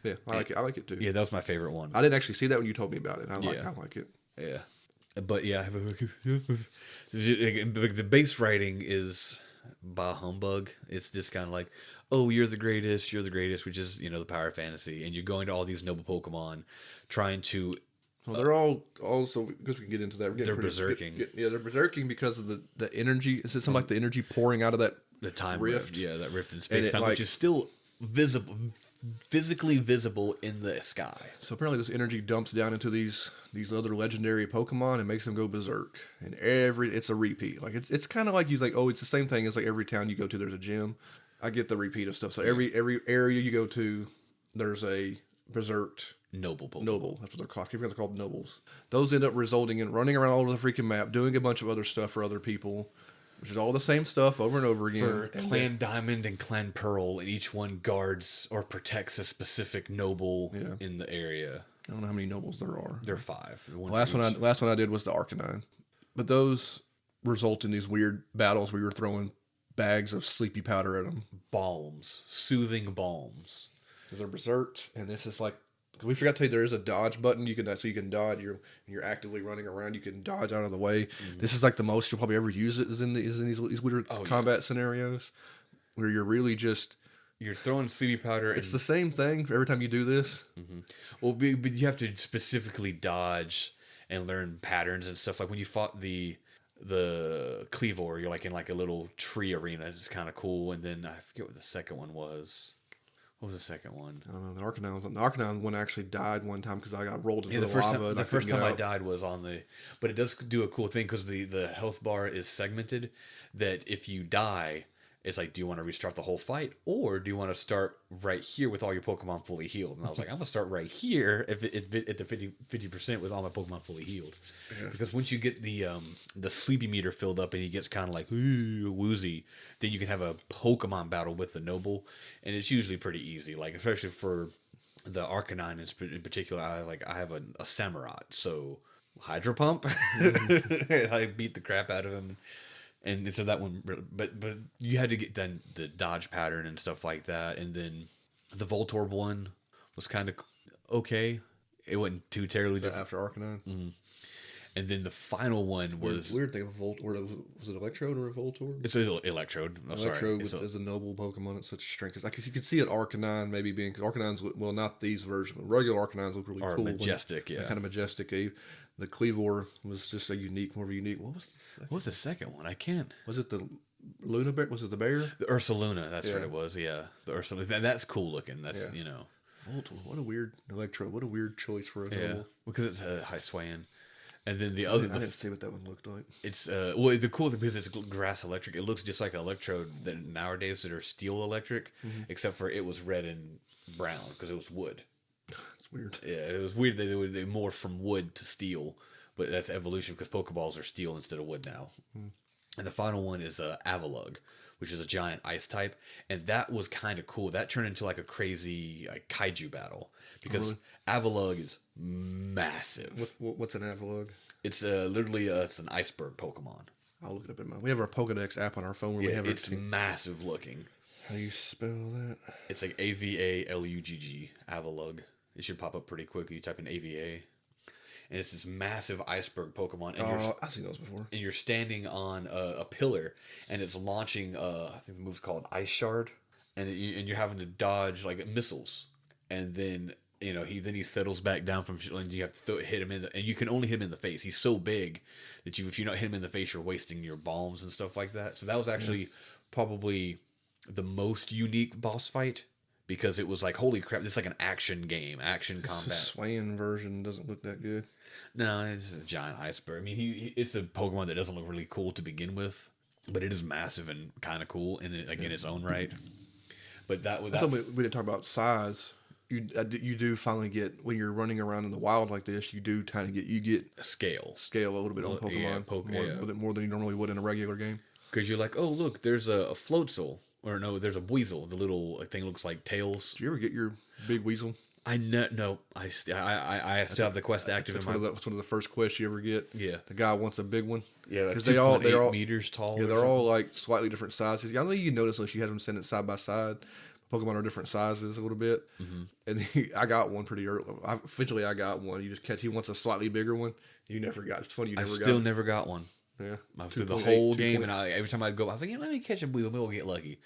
Yeah, I like it. I like it too. Yeah, that was my favorite one. I didn't actually see that when you told me about it. I Yeah. like it. Yeah. But yeah, the base writing is bah humbug. It's just kind of like, oh, you're the greatest, which is, the power of fantasy. And you're going to all these noble Pokemon trying to... Well, they're all also, because we can get into that. They're berserking. They're berserking because of the energy. Is it something like the energy pouring out of that The time rift? Yeah, that rift in space-time, like, which is still physically visible in the sky. So apparently this energy dumps down into these other legendary Pokemon and makes them go berserk. And it's a repeat. Like it's kind of like you think, oh, it's the same thing as like every town you go to, there's a gym. I get the repeat of stuff. So every area you go to, there's a berserked Noble Pokemon. noble. That's what they're called. I keep forgetting they're called nobles. Those end up resulting in running around all over the freaking map, doing a bunch of other stuff for other people, which is all the same stuff over and over again. For Clan Diamond and Clan Pearl, and each one guards or protects a specific noble in the area. I don't know how many nobles there are. There are 5. The last one I did was the Arcanine. But those result in these weird battles where you're throwing bags of sleepy powder at them. Balms. Soothing balms. Because they're berserked, and this is like... We forgot to tell you there is a dodge button. You can dodge. You're actively running around. You can dodge out of the way. Mm-hmm. This is like the most you'll probably ever use it is in these weird combat scenarios where you're really just you're throwing sleepy powder. It's the same thing every time you do this. Mm-hmm. Well, but you have to specifically dodge and learn patterns and stuff. Like when you fought the Cleavor, you're like in like a little tree arena. It's kind of cool. And then I forget what the second one was. What was the second one? I don't know. The Arcanine one actually died one time because I got rolled into the lava. The first time I died was on the... But it does do a cool thing because the health bar is segmented, that if you die, it's like, do you want to restart the whole fight? Or do you want to start right here with all your Pokemon fully healed? And I was like, I'm going to start right here at the 50% with all my Pokemon fully healed. Yeah. Because once you get the sleepy meter filled up and he gets kind of like woozy, then you can have a Pokemon battle with the Noble. And it's usually pretty easy. Like, especially for the Arcanine in particular, I have a Samurott. So, Hydro Pump. And I beat the crap out of him. And so that one, but you had to get then the dodge pattern and stuff like that. And then the Voltorb one was kind of okay. It wasn't too terribly different. After Arcanine? Mm-hmm. And then the final one was... Weird thing of was it Electrode or a Voltorb? It's an Electrode. Electrode is a noble Pokemon at such strength. Because you could see it Arcanine maybe being... Because Arcanines, well, not these versions, but regular Arcanines look really cool. Majestic, yeah. Kind of majestic. The Cleavor was just more of a unique... What was the second one? I can't... Was it the Luna Bear? Was it the bear? The Ursaluna, that's what it was, yeah. The Ursaluna. That's cool looking. That's, Voltorb, what a weird Electrode. What a weird choice for a noble. Because it's a high swaying. And then the other... I didn't see what that one looked like. It's, the cool thing, because it's grass electric, it looks just like an Electrode that nowadays that are steel electric, except for it was red and brown, because it was wood. It's weird. Yeah, it was weird that they morphed from wood to steel, but that's evolution, because Pokeballs are steel instead of wood now. And the final one is Avalugg, which is a giant ice type, and that was kind of cool. That turned into like a crazy kaiju battle, because Avalugg is massive. What's an Avalugg? It's literally it's an iceberg Pokemon. I'll look it up in we have our Pokedex app on our phone where we have it's massive looking. How do you spell that? It's like Avalugg, Avalugg. It should pop up pretty quick. You type in AVA. And it's this massive iceberg Pokemon. And I've seen those before. And you're standing on a pillar, and it's launching, I think the move's called Ice Shard. And you're having to dodge like missiles. And then, he settles back down from, and you have to hit him and you can only hit him in the face. He's so big that if you not hit him in the face, you're wasting your bombs and stuff like that. So that was actually probably the most unique boss fight, because it was like, holy crap, this is like an action game, action combat. The swaying version doesn't look that good. No, it's a giant iceberg. I mean, it's a Pokemon that doesn't look really cool to begin with, but it is massive and kind of cool in its own right. But we didn't talk about size. You do finally get, when you're running around in the wild like this, you do kind of get scale a little bit on Pokemon, more than you normally would in a regular game. Because you're like, oh look, there's a Floatzel, or no, there's a Weasel. The little thing looks like Tails. Did you ever get your big Weasel? I still have the quest active. That's one of the first quests you ever get. Yeah, the guy wants a big one. Yeah, because they're all meters tall. Yeah, they're all like slightly different sizes. I don't think you can notice unless you have them standing side by side. Pokemon are different sizes a little bit, and I got one pretty early. Eventually, I got one. You just catch. He wants a slightly bigger one. You never got. It's funny. Never got one. Yeah, through the whole game, and every time I'd go, I was like, let me catch a Weasel. Maybe we'll get lucky.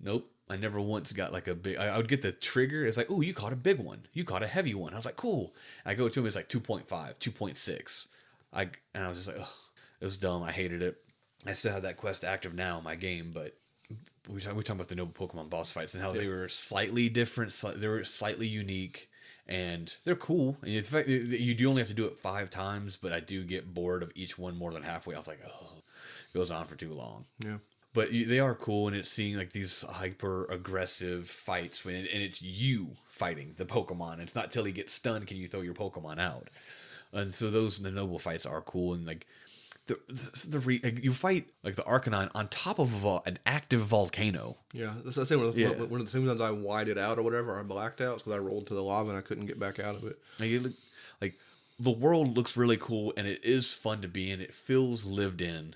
Nope. I never once got like a big. I would get the trigger. It's like, oh, you caught a big one. You caught a heavy one. I was like, cool. And I go to him. It's like 2.5, 2.6. And I was just like, oh, it was dumb. I hated it. I still have that quest active now in my game, but we talking about the Noble Pokemon boss fights and how they were slightly different. They were slightly unique, and they're cool. And in fact, you do only have to do it 5 times, but I do get bored of each one more than halfway. I was like, oh, it goes on for too long. Yeah. But they are cool, and it's seeing like these hyper aggressive fights and it's you fighting the Pokemon. It's not till he gets stunned can you throw your Pokemon out. And so the noble fights are cool, and like you fight like the Arcanine on top of an active volcano. Yeah, that's the same. One of the times I whited out or whatever, I blacked out because I rolled to the lava and I couldn't get back out of it. Like the world looks really cool, and it is fun to be in. It feels lived in.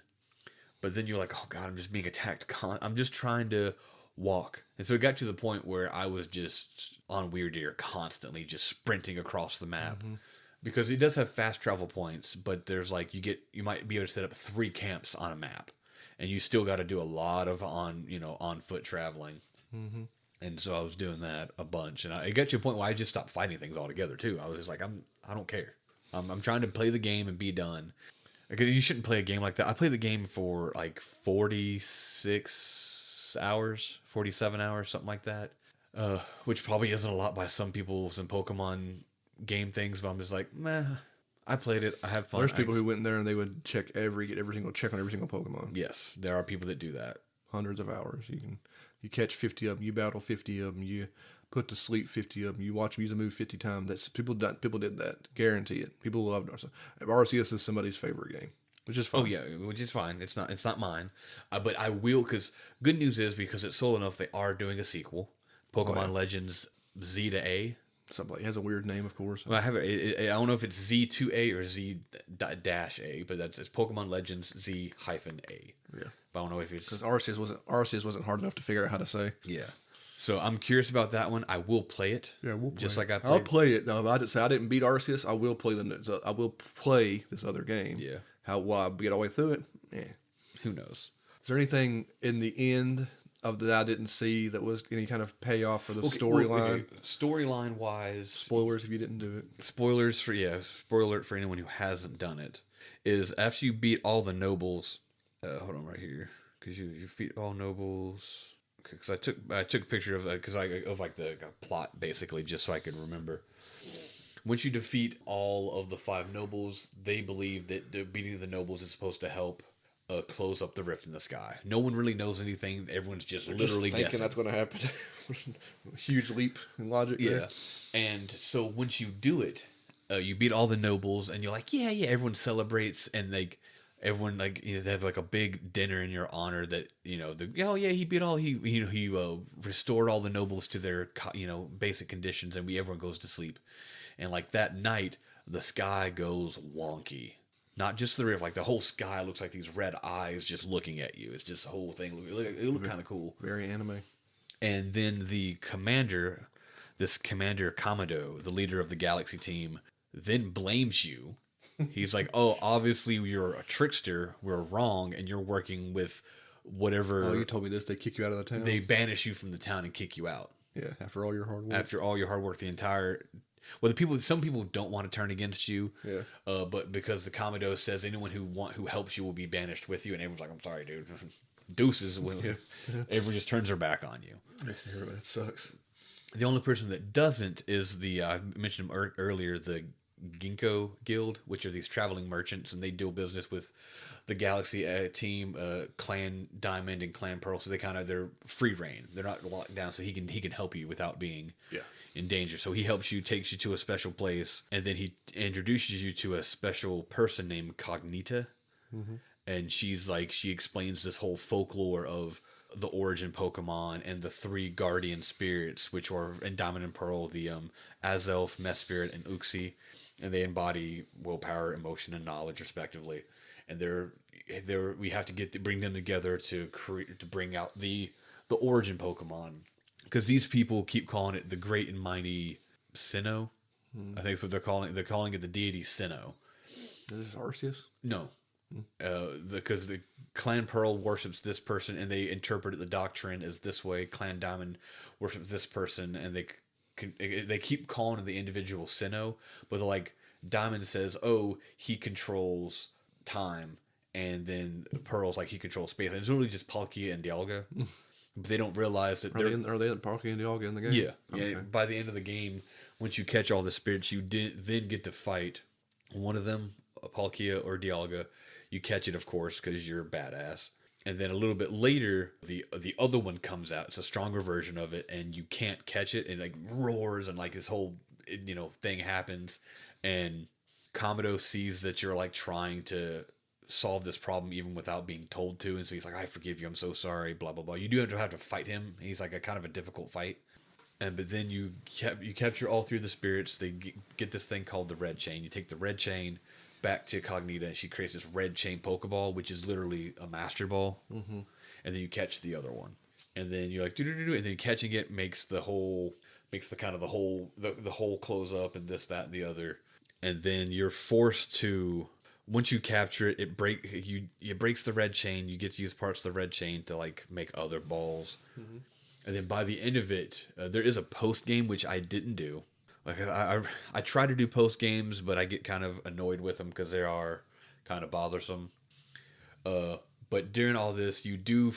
But then you're like, oh God, I'm just being attacked. I'm just trying to walk. And so it got to the point where I was just on Weird Ear constantly just sprinting across the map. Mm-hmm. Because it does have fast travel points, but there's like, you might be able to set up 3 camps on a map. And you still got to do a lot of on foot traveling. Mm-hmm. And so I was doing that a bunch. And it got to a point where I just stopped fighting things altogether too. I was just like, I don't care. I'm trying to play the game and be done. You shouldn't play a game like that. I played the game for like 46 hours, 47 hours, something like that. Which probably isn't a lot by some Pokemon game things, but I'm just like, meh. I played it. I had fun. There's people who went in there and they would get every single check on every single Pokemon. Yes, there are people that do that. Hundreds of hours. You catch 50 of them. You battle 50 of them. You put to sleep 50 of them. You watch them use a move 50 times. That's people did that. Guarantee it. People loved Arceus. Arceus is somebody's favorite game, which is fine. Oh yeah, which is fine. It's not mine, but I will, because good news is, because it's sold enough, they are doing a sequel, Pokemon Legends Z to A. Something like, it has a weird name, of course. Well, I don't know if it's Z2A or Z-A, but it's Pokemon Legends Z-A. Yeah, but I don't know if it's because Arceus wasn't hard enough to figure out how to say. Yeah. So I'm curious about that one. I will play it. Yeah, we'll play just it. Like I played. I'll play it. No, I didn't beat Arceus. I will play I will play this other game. Yeah. Will I get all the way through it? Yeah. Who knows? Is there anything in the end of that I didn't see that was any kind of payoff for the storyline? Okay. Storyline wise, spoilers if you didn't do it. Spoiler alert for anyone who hasn't done it. Is after you beat all the nobles. Hold on right here, because you beat all nobles. Because I took a picture of like the plot basically, just so I could remember. Once you defeat all of the 5 nobles, they believe that beating the nobles is supposed to help close up the rift in the sky. No one really knows anything. Everyone's just literally thinking guessing that's going to happen. Huge leap in logic. Yeah, there. And so once you do it, you beat all the nobles, and you're like, yeah. Everyone celebrates, and everyone they have like a big dinner in your honor that he beat all he restored all the nobles to their basic conditions, and everyone goes to sleep, and like that night the sky goes wonky. Not just the rift, like the whole sky looks like these red eyes just looking at you. It's just the whole thing. It looked kind of cool. Very anime. And then the commander, Kamado, the leader of the Galaxy team, then blames you. He's like, oh, obviously you're a trickster. We're wrong, and you're working with whatever. Oh, you told me this. They kick you out of the town? They banish you from the town and kick you out. Yeah, after all your hard work. The entire... Well, some people don't want to turn against you. Yeah. But because the Commodore says anyone who helps you will be banished with you, and everyone's like, I'm sorry, dude. Deuces. Everyone just turns their back on you. That sucks. The only person that doesn't is the I mentioned him earlier, the Ginkgo Guild, which are these traveling merchants, and they deal business with the Galaxy team, Clan Diamond and Clan Pearl. So they're free reign. They're not locked down, so he can help you without being in danger. So he helps you, takes you to a special place, and then he introduces you to a special person named Cognita. And she explains this whole folklore of the origin Pokemon and the three guardian spirits, which are in Diamond and Pearl, the Azelf, Mess Spirit, and Uxie, and they embody willpower, emotion, and knowledge, respectively. And we have to bring them together to bring out the origin Pokemon, because these people keep calling it the Great and Mighty Sinnoh. I think that's what they're calling it. They're calling it the deity Sinnoh. Is this Arceus? No. Because the Clan Pearl worships this person, and they interpret the doctrine as this way. Clan Diamond worships this person, and they keep calling it the individual Sinnoh, but Diamond says, "Oh, he controls time," and then Pearl's like he controls space, and it's really just Palkia and Dialga. But they don't realize that are they in Palkia and Dialga in the game? Yeah. Okay. By the end of the game, once you catch all the spirits, you then get to fight one of them, Palkia or Dialga. You catch it, of course, because you're a badass. And then a little bit later, the other one comes out. It's a stronger version of it, and you can't catch it. And roars, and this whole thing happens. And Komodo sees that you're trying to solve this problem even without being told to, and so he's like, "I forgive you. I'm so sorry." Blah blah blah. You do have to fight him. He's a kind of a difficult fight. But then you capture all three of the spirits. They get this thing called the red chain. You take the red chain back to Cognita, and she creates this red chain Pokeball, which is literally a Master Ball. And then you catch the other one, and then you're and then catching it makes the hole close up, and this, that, and the other. And then you're forced to, once you capture it, it breaks the red chain. You get to use parts of the red chain to make other balls. And then by the end of it, there is a post game, which I didn't do. I try to do post games, but I get kind of annoyed with them because they are kind of bothersome. But during all this, you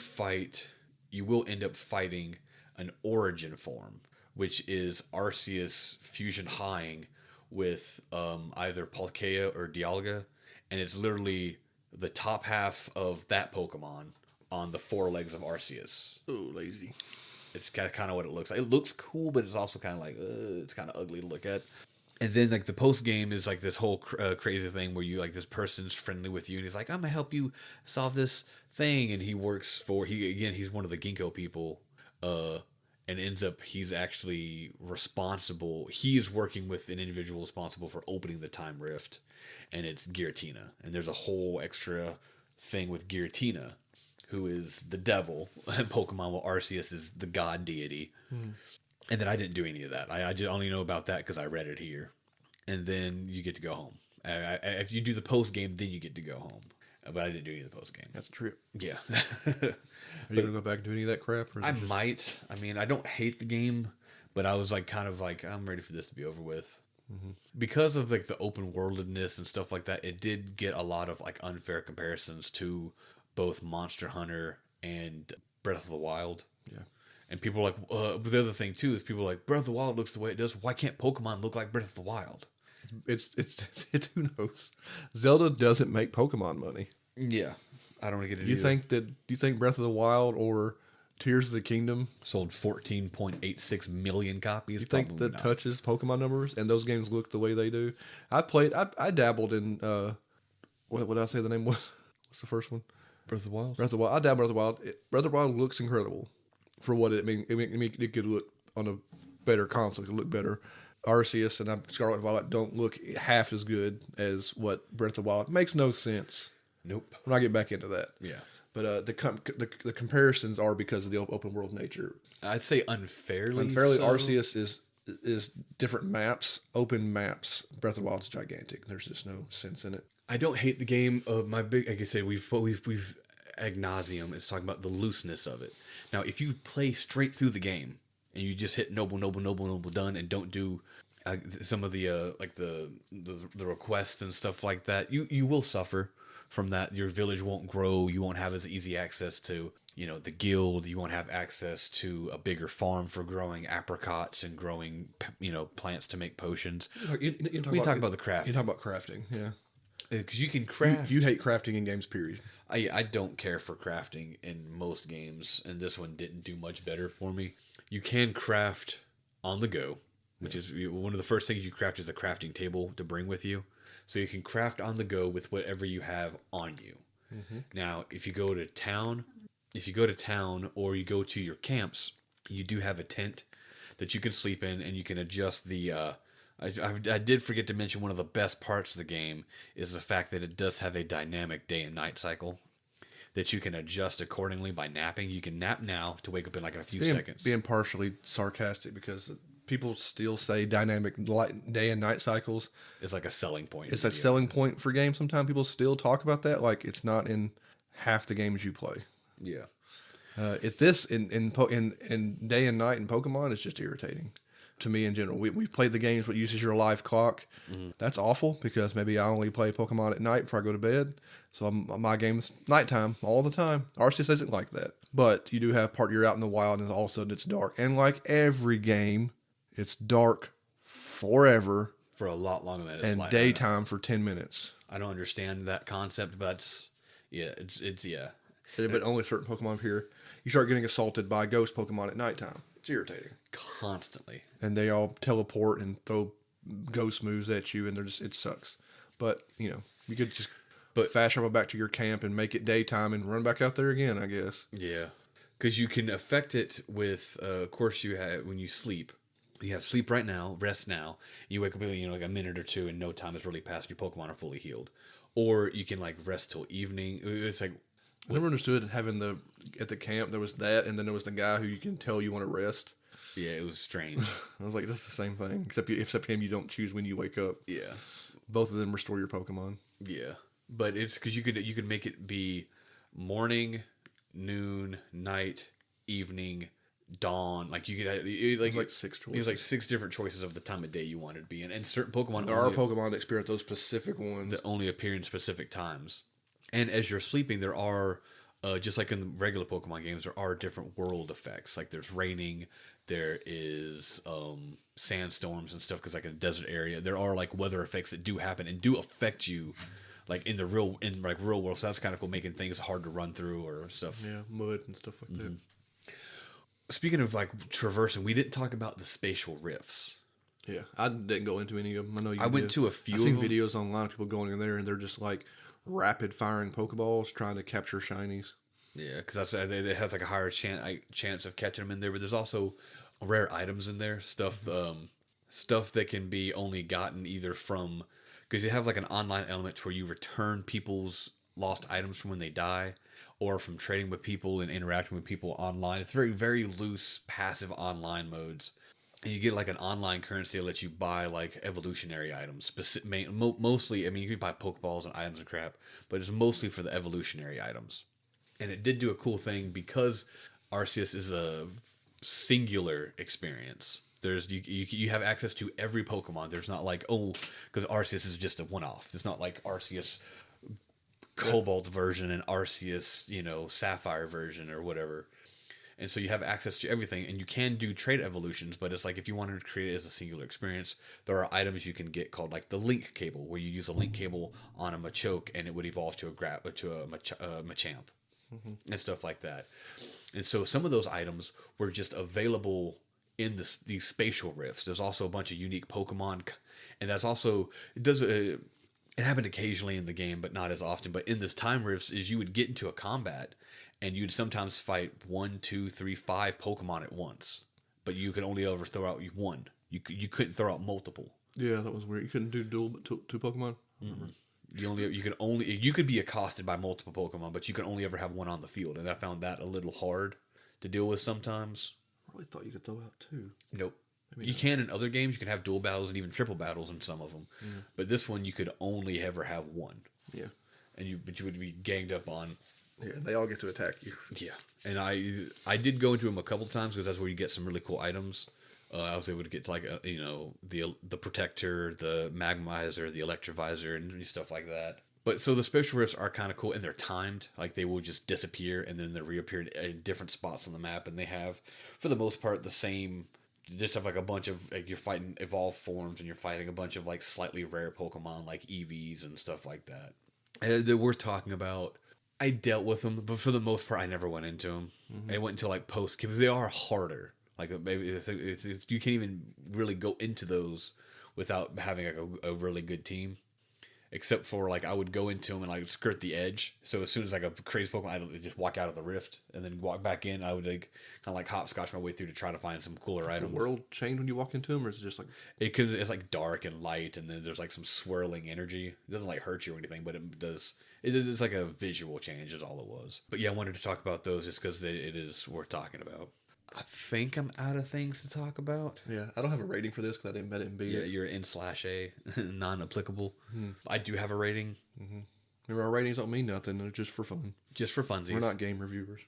will end up fighting an origin form, which is Arceus fusion highing with either Palkia or Dialga, and it's literally the top half of that Pokemon on the four legs of Arceus. Oh, lazy. It's kind of what it looks like. It looks cool, but it's also kind of it's kind of ugly to look at. And then the post game is this whole crazy thing where you this person's friendly with you, and he's like, "I'm gonna help you solve this thing," and he's one of the Ginkgo people, and ends up he's actually responsible. He is working with an individual responsible for opening the time rift, and it's Giratina. And there's a whole extra thing with Giratina, who is the devil in Pokemon, while Arceus is the god deity. And then I didn't do any of that. I just only know about that because I read it here. And then you get to go home. If you do the post game, then you get to go home. But I didn't do any of the post game. That's a trip. Yeah. Are you gonna go back and do any of that crap? I might. I mean, I don't hate the game, but I was I'm ready for this to be over with. Because of the open worldedness and stuff like that. It did get a lot of unfair comparisons to both Monster Hunter and Breath of the Wild. Yeah. And people are but the other thing too is people are Breath of the Wild looks the way it does. Why can't Pokemon look like Breath of the Wild? It's who knows? Zelda doesn't make Pokemon money. Yeah. I don't get it. Do you think Breath of the Wild or Tears of the Kingdom sold 14.86 million copies? You think that touches Pokemon numbers and those games look the way they do? I dabbled in what did I say the name was? What's the first one? Breath of the Wild. Breath of the Wild. I dabbled Breath of the Wild. Breath of the Wild looks incredible for what it could look on a better console. It could look better. Arceus and Scarlet and Violet don't look half as good as what Breath of the Wild. It makes no sense. Nope. When I get back into that. Yeah. But the comparisons are because of the open world nature. I'd say unfairly. Arceus is different maps, open maps. Breath of the Wild is gigantic. There's just no sense in it. I don't hate the game. My big, like I say, we've ad nauseum is talking about the looseness of it. Now, if you play straight through the game and you just hit noble done and don't do some of the the requests and stuff like that, you will suffer from that. Your village won't grow. You won't have as easy access to the guild. You want to have access to a bigger farm for growing apricots and growing, plants to make potions. We talk about the crafting. You talk about crafting, yeah. Because you can craft. You hate crafting in games, period. I don't care for crafting in most games, and this one didn't do much better for me. You can craft on the go, which is one of the first things you craft is a crafting table to bring with you. So you can craft on the go with whatever you have on you. Mm-hmm. Now, if you go to town or you go to your camps, you do have a tent that you can sleep in, and you can adjust the... I did forget to mention one of the best parts of the game is the fact that it does have a dynamic day and night cycle that you can adjust accordingly by napping. You can nap now to wake up in like a few seconds. Being partially sarcastic because people still say dynamic day and night cycles. It's like a selling point. It's a selling point for games. Sometimes people still talk about that like it's not in half the games you play. Yeah. In day and night in Pokemon, it's just irritating. To me in general, we've played the games what uses your life clock. Mm-hmm. That's awful because maybe I only play Pokemon at night before I go to bed. So my game's nighttime all the time. Arceus isn't like that, but you do have part you're out in the wild and all of a sudden it's dark. And like every game, it's dark forever for a lot longer than it's and daytime for 10 minutes. I don't understand that concept, but it's Yeah, but only certain Pokemon here. You start getting assaulted by ghost Pokemon at nighttime. It's irritating. Constantly. And they all teleport and throw ghost moves at you, and it sucks. But, you could just fast travel back to your camp and make it daytime and run back out there again, I guess. Yeah. Because you can affect it with, of course, you have when you sleep. You have sleep right now, rest now. You wake up, like a minute or two, and no time has really passed. Your Pokemon are fully healed. Or you can, rest till evening. It's like... I never understood having at the camp, there was that, and then there was the guy who you can tell you want to rest. Yeah, it was strange. I was like, that's the same thing. Except him, you don't choose when you wake up. Yeah. Both of them restore your Pokemon. Yeah. But it's because you could make it be morning, noon, night, evening, dawn. Like you could it was 6 choices. It was 6 different choices of the time of day you wanted to be in. And certain Pokemon there are Pokemon that appear at those specific ones. That only appear in specific times. And as you're sleeping, there are, just like in the regular Pokemon games, there are different world effects. Like there's raining, there is sandstorms and stuff, because like in a desert area, there are weather effects that do happen and do affect you, in real world. So that's kind of cool, making things hard to run through or stuff. Yeah, mud and stuff like that. Speaking of traversing, we didn't talk about the spatial rifts. Yeah, I didn't go into any of them. I know you. I went to a few. I've seen videos online of people going in there and they're just rapid firing Pokeballs trying to capture shinies. Yeah, because it has a higher chance of catching them in there. But there's also rare items in there, stuff that can be only gotten either from, because you have an online element where you return people's lost items from when they die, or from trading with people and interacting with people online. It's very, very loose, passive online modes. And you get an online currency that lets you buy evolutionary items. Mostly, you can buy Pokeballs and items and crap, but it's mostly for the evolutionary items. And it did do a cool thing because Arceus is a singular experience. You have access to every Pokemon. There's not because Arceus is just a one-off. It's not like Arceus Cobalt version and Arceus, Sapphire version or whatever. And so you have access to everything, and you can do trait evolutions, but it's if you wanted to create it as a singular experience, there are items you can get called the link cable, where you use a link cable on a Machoke and it would evolve to a Machamp, and stuff like that. And so some of those items were just available in these spatial rifts. There's also a bunch of unique Pokemon, and that's also it happened occasionally in the game, but not as often. But in this time rifts, is you would get into a combat, and you'd sometimes fight 1, 2, 3, 5 Pokemon at once, but you could only ever throw out one. You couldn't throw out multiple. Yeah, that was weird. You couldn't do dual two Pokemon. Mm-hmm. You could be accosted by multiple Pokemon, but you could only ever have one on the field, and I found that a little hard to deal with sometimes. I really thought you could throw out 2. Nope. You can in other games. You can have dual battles and even triple battles in some of them, but this one you could only ever have one. Yeah, but you would be ganged up on. Yeah, they all get to attack you. Yeah, and I did go into them a couple of times because that's where you get some really cool items. I was able to get the Protector, the Magmamizer, the Electrovisor, and stuff like that. But so the special rifts are kind of cool, and they're timed. Like they will just disappear, and then they reappear in different spots on the map, and they have, for the most part, the same. Just have like a bunch of like you're fighting evolved forms, and you're fighting a bunch of like slightly rare Pokemon like EVs and stuff like that. That we're talking about. I dealt with them, but for the most part, I never went into them. I went into like post because they are harder. Like maybe you can't even really go into those without having like a really good team. Except for like I would go into them and like skirt the edge. So as soon as like a crazy Pokemon, I'd just walk out of the rift and then walk back in. I would like kind of like hopscotch my way through to try to find some cooler items. The world change when you walk into them, or is it just like it's like dark and light, and then there's like some swirling energy. It doesn't like hurt you or anything, but it does. It's like a visual change is all it was. But yeah, I wanted to talk about those just because it is worth talking about. I think I'm out of things to talk about. Yeah, I don't have a rating for this because I didn't beat it. Yeah, you're N/A, non-applicable. I do have a rating. Remember, our ratings don't mean nothing. They're just for fun. Just for funsies. We're not game reviewers.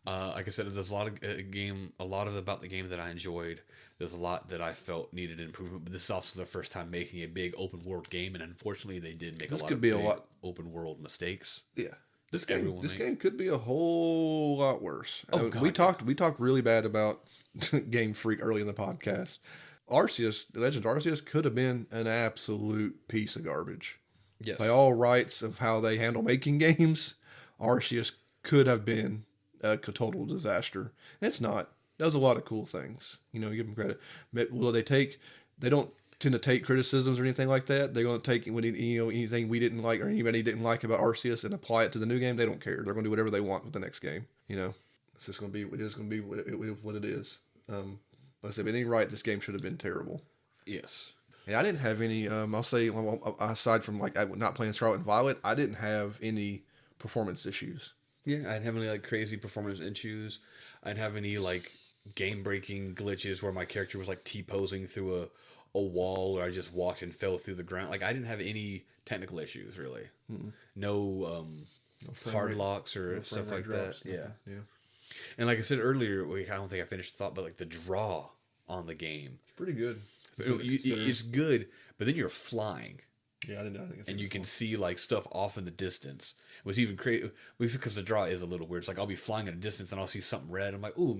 Like I said, there's a lot of about the game that I enjoyed. There's a lot that I felt needed improvement, but this is also the first time making a big open world game, and unfortunately, they did make a lot of open world mistakes. Yeah. This game could be a whole lot worse. Oh, God, we talked really bad about Game Freak early in the podcast. Legends Arceus could have been an absolute piece of garbage. Yes. By all rights of how they handle making games, Arceus could have been a total disaster. It's not. It does a lot of cool things. You know, give them credit. Will they don't tend to take criticisms or anything like that. They're going to take anything we didn't like or anybody didn't like about Arceus and apply it to the new game. They don't care. They're going to do whatever they want with the next game. You know, it's just going to be what it is. But if it ain't right, this game should have been terrible. Yes. Yeah, I didn't have any. I'll say aside from like not playing Scarlet and Violet, I didn't have any performance issues. Yeah, I didn't have any like crazy performance issues. I didn't have any like game breaking glitches where my character was like T-posing through a wall, or I just walked and fell through the ground. Like I didn't have any technical issues really. No hard locks or stuff like that. Yeah. And like I said earlier, I don't think I finished the thought, but like the draw on the game, it's pretty good. It's good, but then you're flying. Yeah, I didn't know. And you can see like stuff off in the distance. It was even crazy because the draw is a little weird. It's like I'll be flying at a distance and I'll see something red. I'm like, ooh,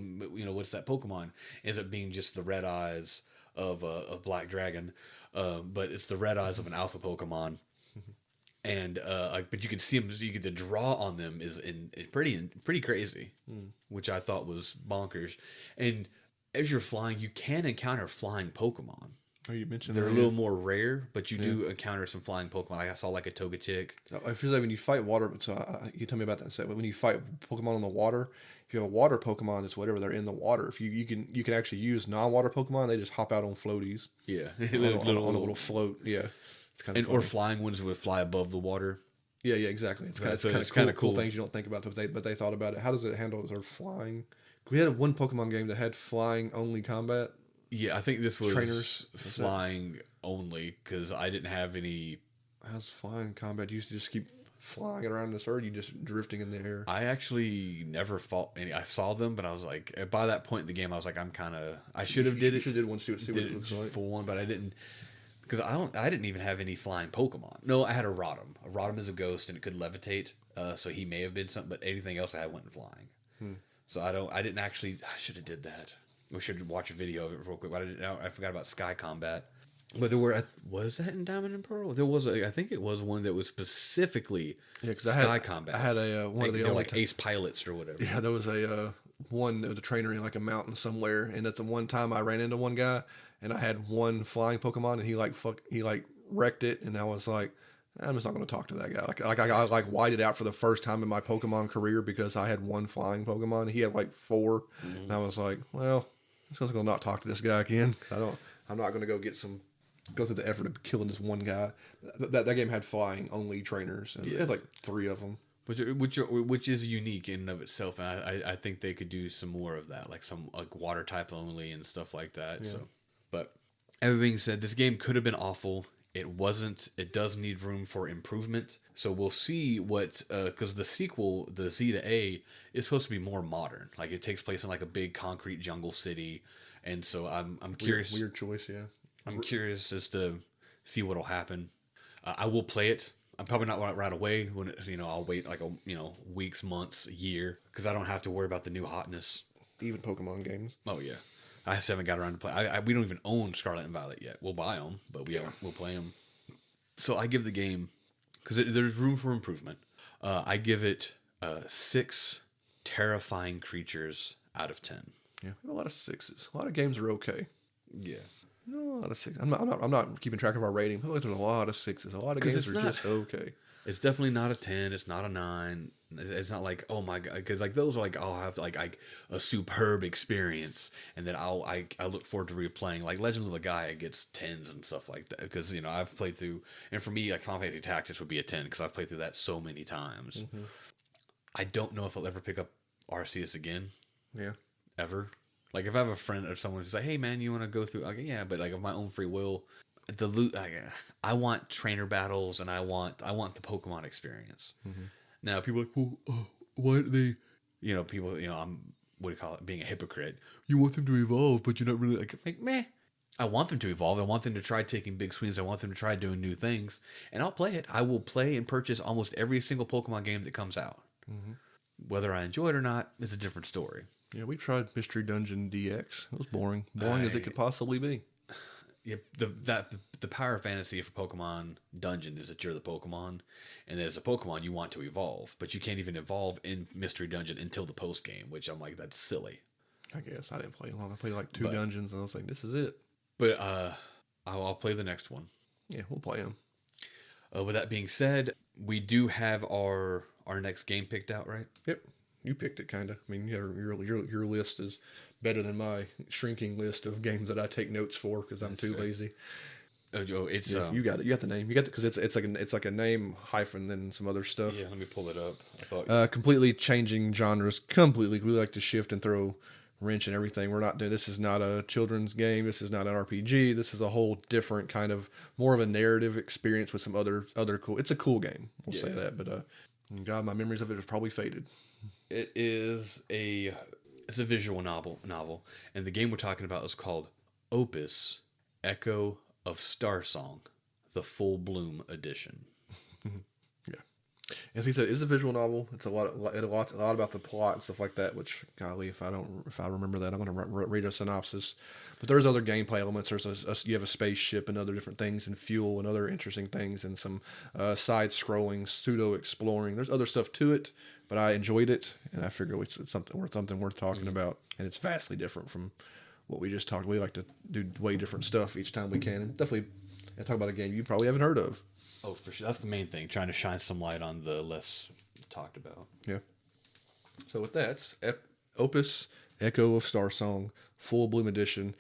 what's that Pokemon? It ends up being just the red eyes of a black dragon, but it's the red eyes of an alpha Pokemon. And but you can see them. You get the draw on them is pretty crazy, which I thought was bonkers. And as you're flying, you can encounter flying Pokemon. Oh, you mentioned they're a little more rare, but you do encounter some flying Pokemon. Like I saw like a Togetic. I feel like when you fight water, you tell me about that in a second. When you fight Pokemon in the water, if you have a water Pokemon, it's whatever they're in the water. If you can actually use non-water Pokemon, they just hop out on floaties. Yeah, on a little float. Yeah, it's kind of or flying ones would fly above the water. Yeah, exactly. It's kind of cool things you don't think about, but they thought about it. How does it handle their flying? We had one Pokemon game that had flying only combat. Yeah, I think this was trainers flying only because I didn't have any. How's flying combat? You used to just keep flying around this earth. You just drifting in the air. I actually never fought any. I saw them, but I was like, by that point in the game, I was like, I should have did it. Should have did one. See what it looks like for one, but I didn't because I didn't even have any flying Pokemon. No, I had a Rotom. A Rotom is a ghost and it could levitate, so he may have been something. But anything else, I went flying. So I didn't actually. I should have did that. We should watch a video of it real quick. But I forgot about Sky Combat. But there were was that in Diamond and Pearl? There was I think it was one that was specifically Sky Combat. I had a one of the like Ace Pilots or whatever. Yeah, there was a one of the trainer in like a mountain somewhere, and at the one time I ran into one guy, and I had one flying Pokemon, and he wrecked it, and I was like, I'm just not going to talk to that guy. I whited out for the first time in my Pokemon career because I had one flying Pokemon. He had like 4, and I was like, well, I'm just going to not talk to this guy again. I'm not going to go through the effort of killing this one guy. That game had flying only trainers, and it had like 3 of them. Which is unique in and of itself, and I think they could do some more of that, like some like water type only and stuff like that. Yeah. So, but everything being said, this game could have been awful. It wasn't. It does need room for improvement. So we'll see what because the sequel, the Z to A, is supposed to be more modern. Like it takes place in like a big concrete jungle city, and so I'm curious. Weird choice, yeah. I'm curious as to see what'll happen. I will play it. I'm probably not right away. When I'll wait like weeks, months, a year, because I don't have to worry about the new hotness. Even Pokemon games. Oh yeah, I just haven't got around to play. We don't even own Scarlet and Violet yet. We'll buy them, but we'll play them. So I give the game, because there's room for improvement. I give it 6 terrifying creatures out of 10. Yeah, we have a lot of 6s. A lot of games are okay. Yeah. No, a lot of 6. I'm not keeping track of our rating. I feel like there's a lot of 6s. A lot of games are just okay. It's definitely not a 10. It's not a 9. It's not like, oh my god, because like those are like, I'll have like a superb experience, and then I look forward to replaying. Like Legend of the Gaia gets 10s and stuff like that, because I've played through, and for me like Final Fantasy Tactics would be a 10 because I've played through that so many times. Mm-hmm. I don't know if I'll ever pick up Arceus again. Yeah. Ever. Like if I have a friend or someone who's like, hey man, you want to go through? Okay, yeah, but like of my own free will. The loot, I want trainer battles, and I want the Pokemon experience. Mm-hmm. Now people are like, well, why do they? People, I'm what do you call it? Being a hypocrite. You want them to evolve, but you're not really like meh. I want them to evolve. I want them to try taking big swings. I want them to try doing new things, and I'll play it. I will play and purchase almost every single Pokemon game that comes out. Mm-hmm. Whether I enjoy it or not is a different story. Yeah, we tried Mystery Dungeon DX. It was boring as it could possibly be. Yeah, the power fantasy for Pokemon Dungeon is that you're the Pokemon, and that as a Pokemon you want to evolve, but you can't even evolve in Mystery Dungeon until the post game, which I'm like, that's silly. I guess I didn't play long. I played like 2 dungeons, and I was like, this is it. But I'll play the next one. Yeah, we'll play them. With that being said, we do have our next game picked out, right? Yep, you picked it, kind of. I mean, your list is better than my shrinking list of games that I take notes for because I'm too lazy. Oh, it's you got it. You got the name. You got because it's like a name hyphen then some other stuff. Yeah, let me pull it up. I thought completely changing genres. Completely, we like to shift and throw wrench and everything. We're not doing. This is not a children's game. This is not an RPG. This is a whole different kind of more of a narrative experience with some other cool. It's a cool game. We'll say that. But God, my memories of it have probably faded. It is It's a visual novel, and the game we're talking about is called Opus Echo of Star Song, the Full Bloom Edition. Yeah, as he said, it's a visual novel. It's a lot about the plot and stuff like that. Which, golly, if I remember that, I'm going to read a synopsis. But there's other gameplay elements. You have a spaceship and other different things, and fuel and other interesting things, and some side-scrolling pseudo exploring. There's other stuff to it. But I enjoyed it, and I figured it's something worth talking about. And it's vastly different from what we just talked. We like to do way different stuff each time we can. And definitely talk about a game you probably haven't heard of. Oh, for sure. That's the main thing, trying to shine some light on the less talked about. Yeah. So with that, Opus Echo of Star Song, Full Bloom Edition.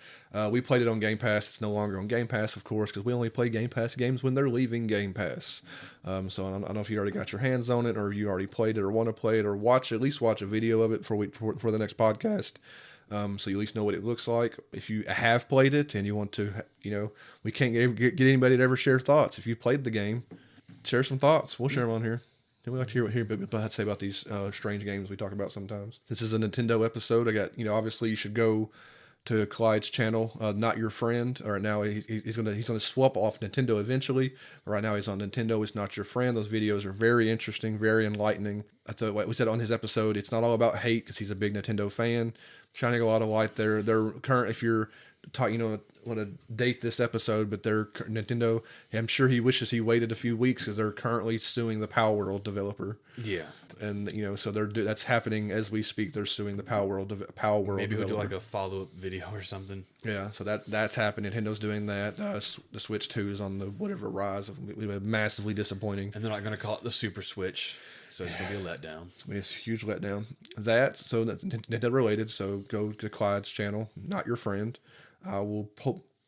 We played it on Game Pass. It's no longer on Game Pass, of course, because we only play Game Pass games when they're leaving Game Pass. So I don't know if you already got your hands on it, or you already played it, or want to play it, or at least watch a video of it for the next podcast. So you at least know what it looks like. If you have played it and you want to, we can't get anybody to ever share thoughts. If you played the game, share some thoughts. We'll share them on here. We like to hear what people have to say about these strange games we talk about sometimes. This is a Nintendo episode. I got, obviously you should go to Clyde's channel, Not Your Friend. All right, now he's gonna swap off Nintendo eventually. But right now he's on Nintendo. It's Not Your Friend. Those videos are very interesting, very enlightening. I thought what we said on his episode, it's not all about hate because he's a big Nintendo fan. Shining a lot of light there. They're current. If you're want to date this episode, but they're Nintendo. I'm sure he wishes he waited a few weeks because they're currently suing the Power World developer. Yeah, and so that's happening as we speak. They're suing the Power World. Maybe we'll do like a follow up video or something. Yeah, so that's happening. Nintendo's doing that. The Switch 2 is on the whatever rise. Massively disappointing. And they're not going to call it the Super Switch. So it's going to be a letdown. It's going to be a huge letdown. That's Nintendo related. So go to Clyde's channel, Not Your Friend.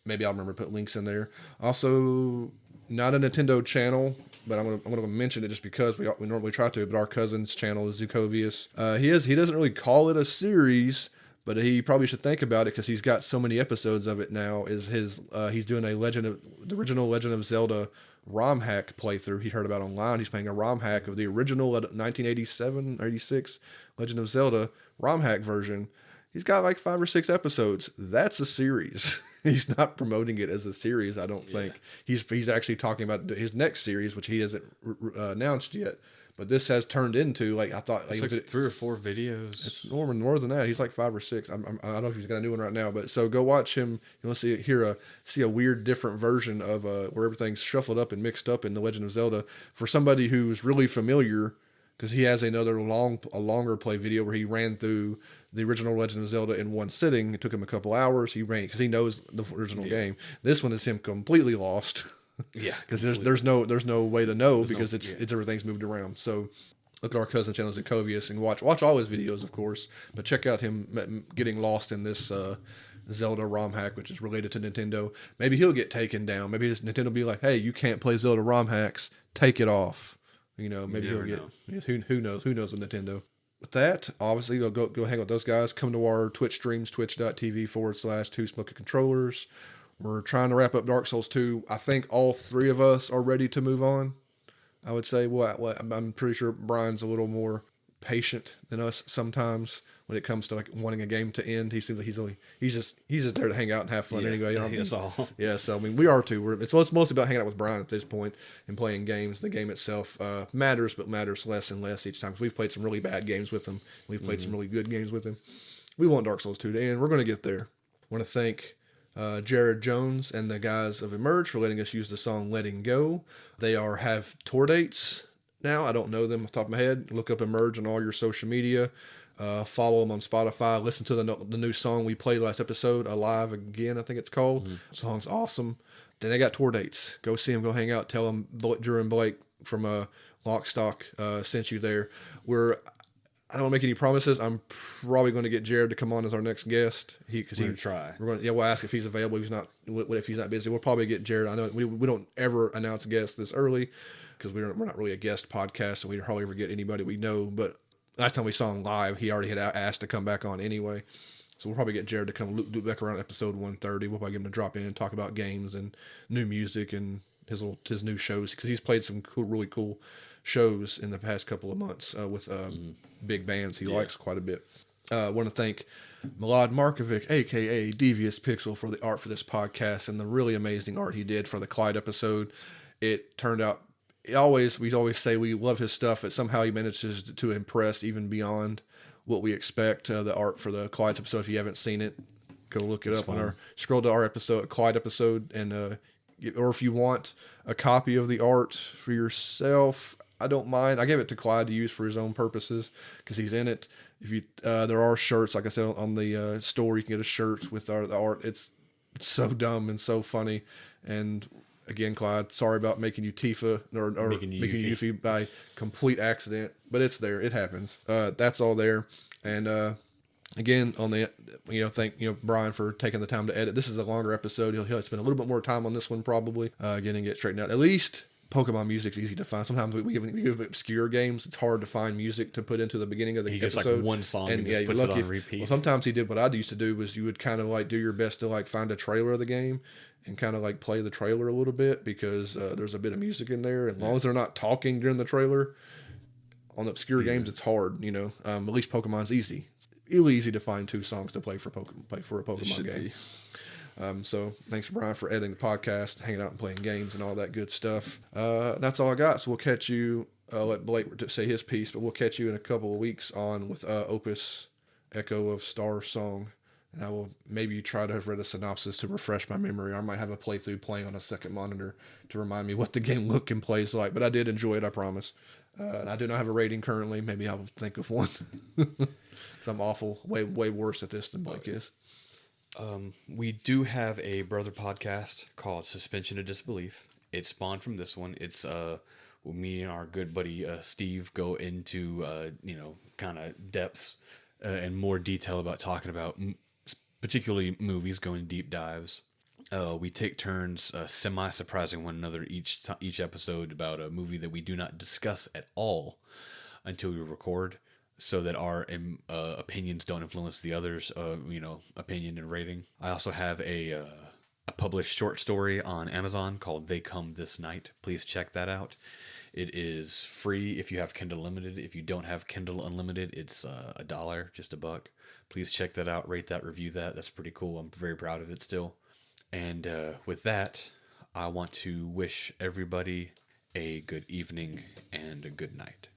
Maybe I'll remember to put links in there. Also, not a Nintendo channel, but I'm gonna mention it just because we normally try to. But our cousin's channel is Zucovius. He doesn't really call it a series, but he probably should think about it because he's got so many episodes of it now. He's doing the original Legend of Zelda ROM hack playthrough he heard about online. He's playing a ROM hack of the original 1987 or 86 Legend of Zelda ROM hack version. He's got like 5 or 6 episodes. That's a series. he's not promoting it as a series. I don't think he's actually talking about his next series, which he hasn't announced yet. But this has turned into like I thought. It's like 3 or 4 videos. It's more than that. He's like 5 or 6. I don't know if he's got a new one right now, but so go watch him. You want to see a weird, different version of where everything's shuffled up and mixed up in The Legend of Zelda for somebody who's really familiar, because he has a longer play video where he ran through the original Legend of Zelda in one sitting. It took him a couple hours. He ran because he knows the original game. This one is him completely lost. Yeah, because there's no way to know because it's everything's moved around. So look at our cousin channels at Covius and watch all his videos, of course, but check out him getting lost in this Zelda ROM hack, which is related to Nintendo. Maybe he'll get taken down. Maybe Nintendo will be like, hey, you can't play Zelda ROM hacks. Take it off. Maybe he'll get. Who knows? Who knows with Nintendo? With that, obviously, go hang out with those guys. Come to our Twitch streams, twitch.tv/2smoky-controllers. We're trying to wrap up Dark Souls 2. I think all 3 of us are ready to move on. I would say, I'm pretty sure Brian's a little more patient than us sometimes when it comes to like wanting a game to end. He seems like he's just there to hang out and have fun anyway. That's all. Yeah, so I mean, we are too. It's mostly about hanging out with Brian at this point and playing games. The game itself matters, but matters less and less each time. We've played some really bad games with him. We've played some really good games with him. We want Dark Souls 2 to end. We're going to get there. I want to thank Jared Jones and the guys of Emerge for letting us use the song Letting Go. They have tour dates now. I don't know them off the top of my head. Look up Emerge on all your social media. Follow them on Spotify. Listen to the new song we played last episode, Alive Again, I think it's called. The song's awesome. Then they got tour dates. Go see them. Go hang out. Tell them Drew and Blake from Lockstock sent you there. I don't make any promises. I'm probably going to get Jared to come on as our next guest. We're going to try. We'll ask if he's available. If he's not busy, we'll probably get Jared. I know we don't ever announce guests this early because we're not really a guest podcast, so we hardly ever get anybody we know. But last time we saw him live, he already had asked to come back on anyway. So we'll probably get Jared to come loop back around episode 130. We'll probably get him to drop in and talk about games and new music and his new shows, because he's played some really cool shows in the past couple of months with big bands he likes quite a bit. I want to thank Milad Markovic, a.k.a. Devious.Pixel, for the art for this podcast and the really amazing art he did for the Clyde episode. It turned out, we always say we love his stuff, but somehow he manages to impress even beyond what we expect. The art for the Clyde episode, if you haven't seen it, go look it up on scroll to our Clyde episode, and or if you want a copy of the art for yourself, I don't mind. I gave it to Clyde to use for his own purposes because he's in it. There are shirts, like I said, on the store. You can get a shirt with the art. It's so dumb and so funny. And again, Clyde, sorry about making you Tifa or making you Yuffie by complete accident, but it's there. It happens. That's all there. And again, thank Brian for taking the time to edit. This is a longer episode. He'll spend a little bit more time on this one probably, getting it straightened out. At least Pokemon music's easy to find. Sometimes we give obscure games. It's hard to find music to put into the beginning of the episode. He gets like one song and just puts it on repeat. Well, sometimes he did what I used to do was you would kind of like do your best to like find a trailer of the game and kind of like play the trailer a little bit because there's a bit of music in there. As long as they're not talking during the trailer, on obscure games it's hard. At least Pokemon's easy. Really easy to find 2 songs to play for a Pokemon game. So thanks, Brian, for editing the podcast, hanging out and playing games and all that good stuff. That's all I got. So we'll catch you. Let Blake say his piece, but we'll catch you in a couple of weeks on with Opus Echo of Star Song. And I will maybe try to have read a synopsis to refresh my memory. I might have a playthrough playing on a second monitor to remind me what the game look and plays like. But I did enjoy it, I promise. And I do not have a rating currently. Maybe I'll think of one. Because I'm awful, way worse at this than Blake is. We do have a brother podcast called Suspension of Disbelief. It spawned from this one. It's me and our good buddy Steve go into kind of depths and more detail about talking about particularly movies, going deep dives. We take turns semi-surprising one another each episode about a movie that we do not discuss at all until we record, so that our opinions don't influence the others' opinion and rating. I also have a published short story on Amazon called They Come This Night. Please check that out. It is free if you have Kindle Unlimited. If you don't have Kindle Unlimited, it's $1, just $1. Please check that out, rate that, review that. That's pretty cool. I'm very proud of it still. And with that, I want to wish everybody a good evening and a good night.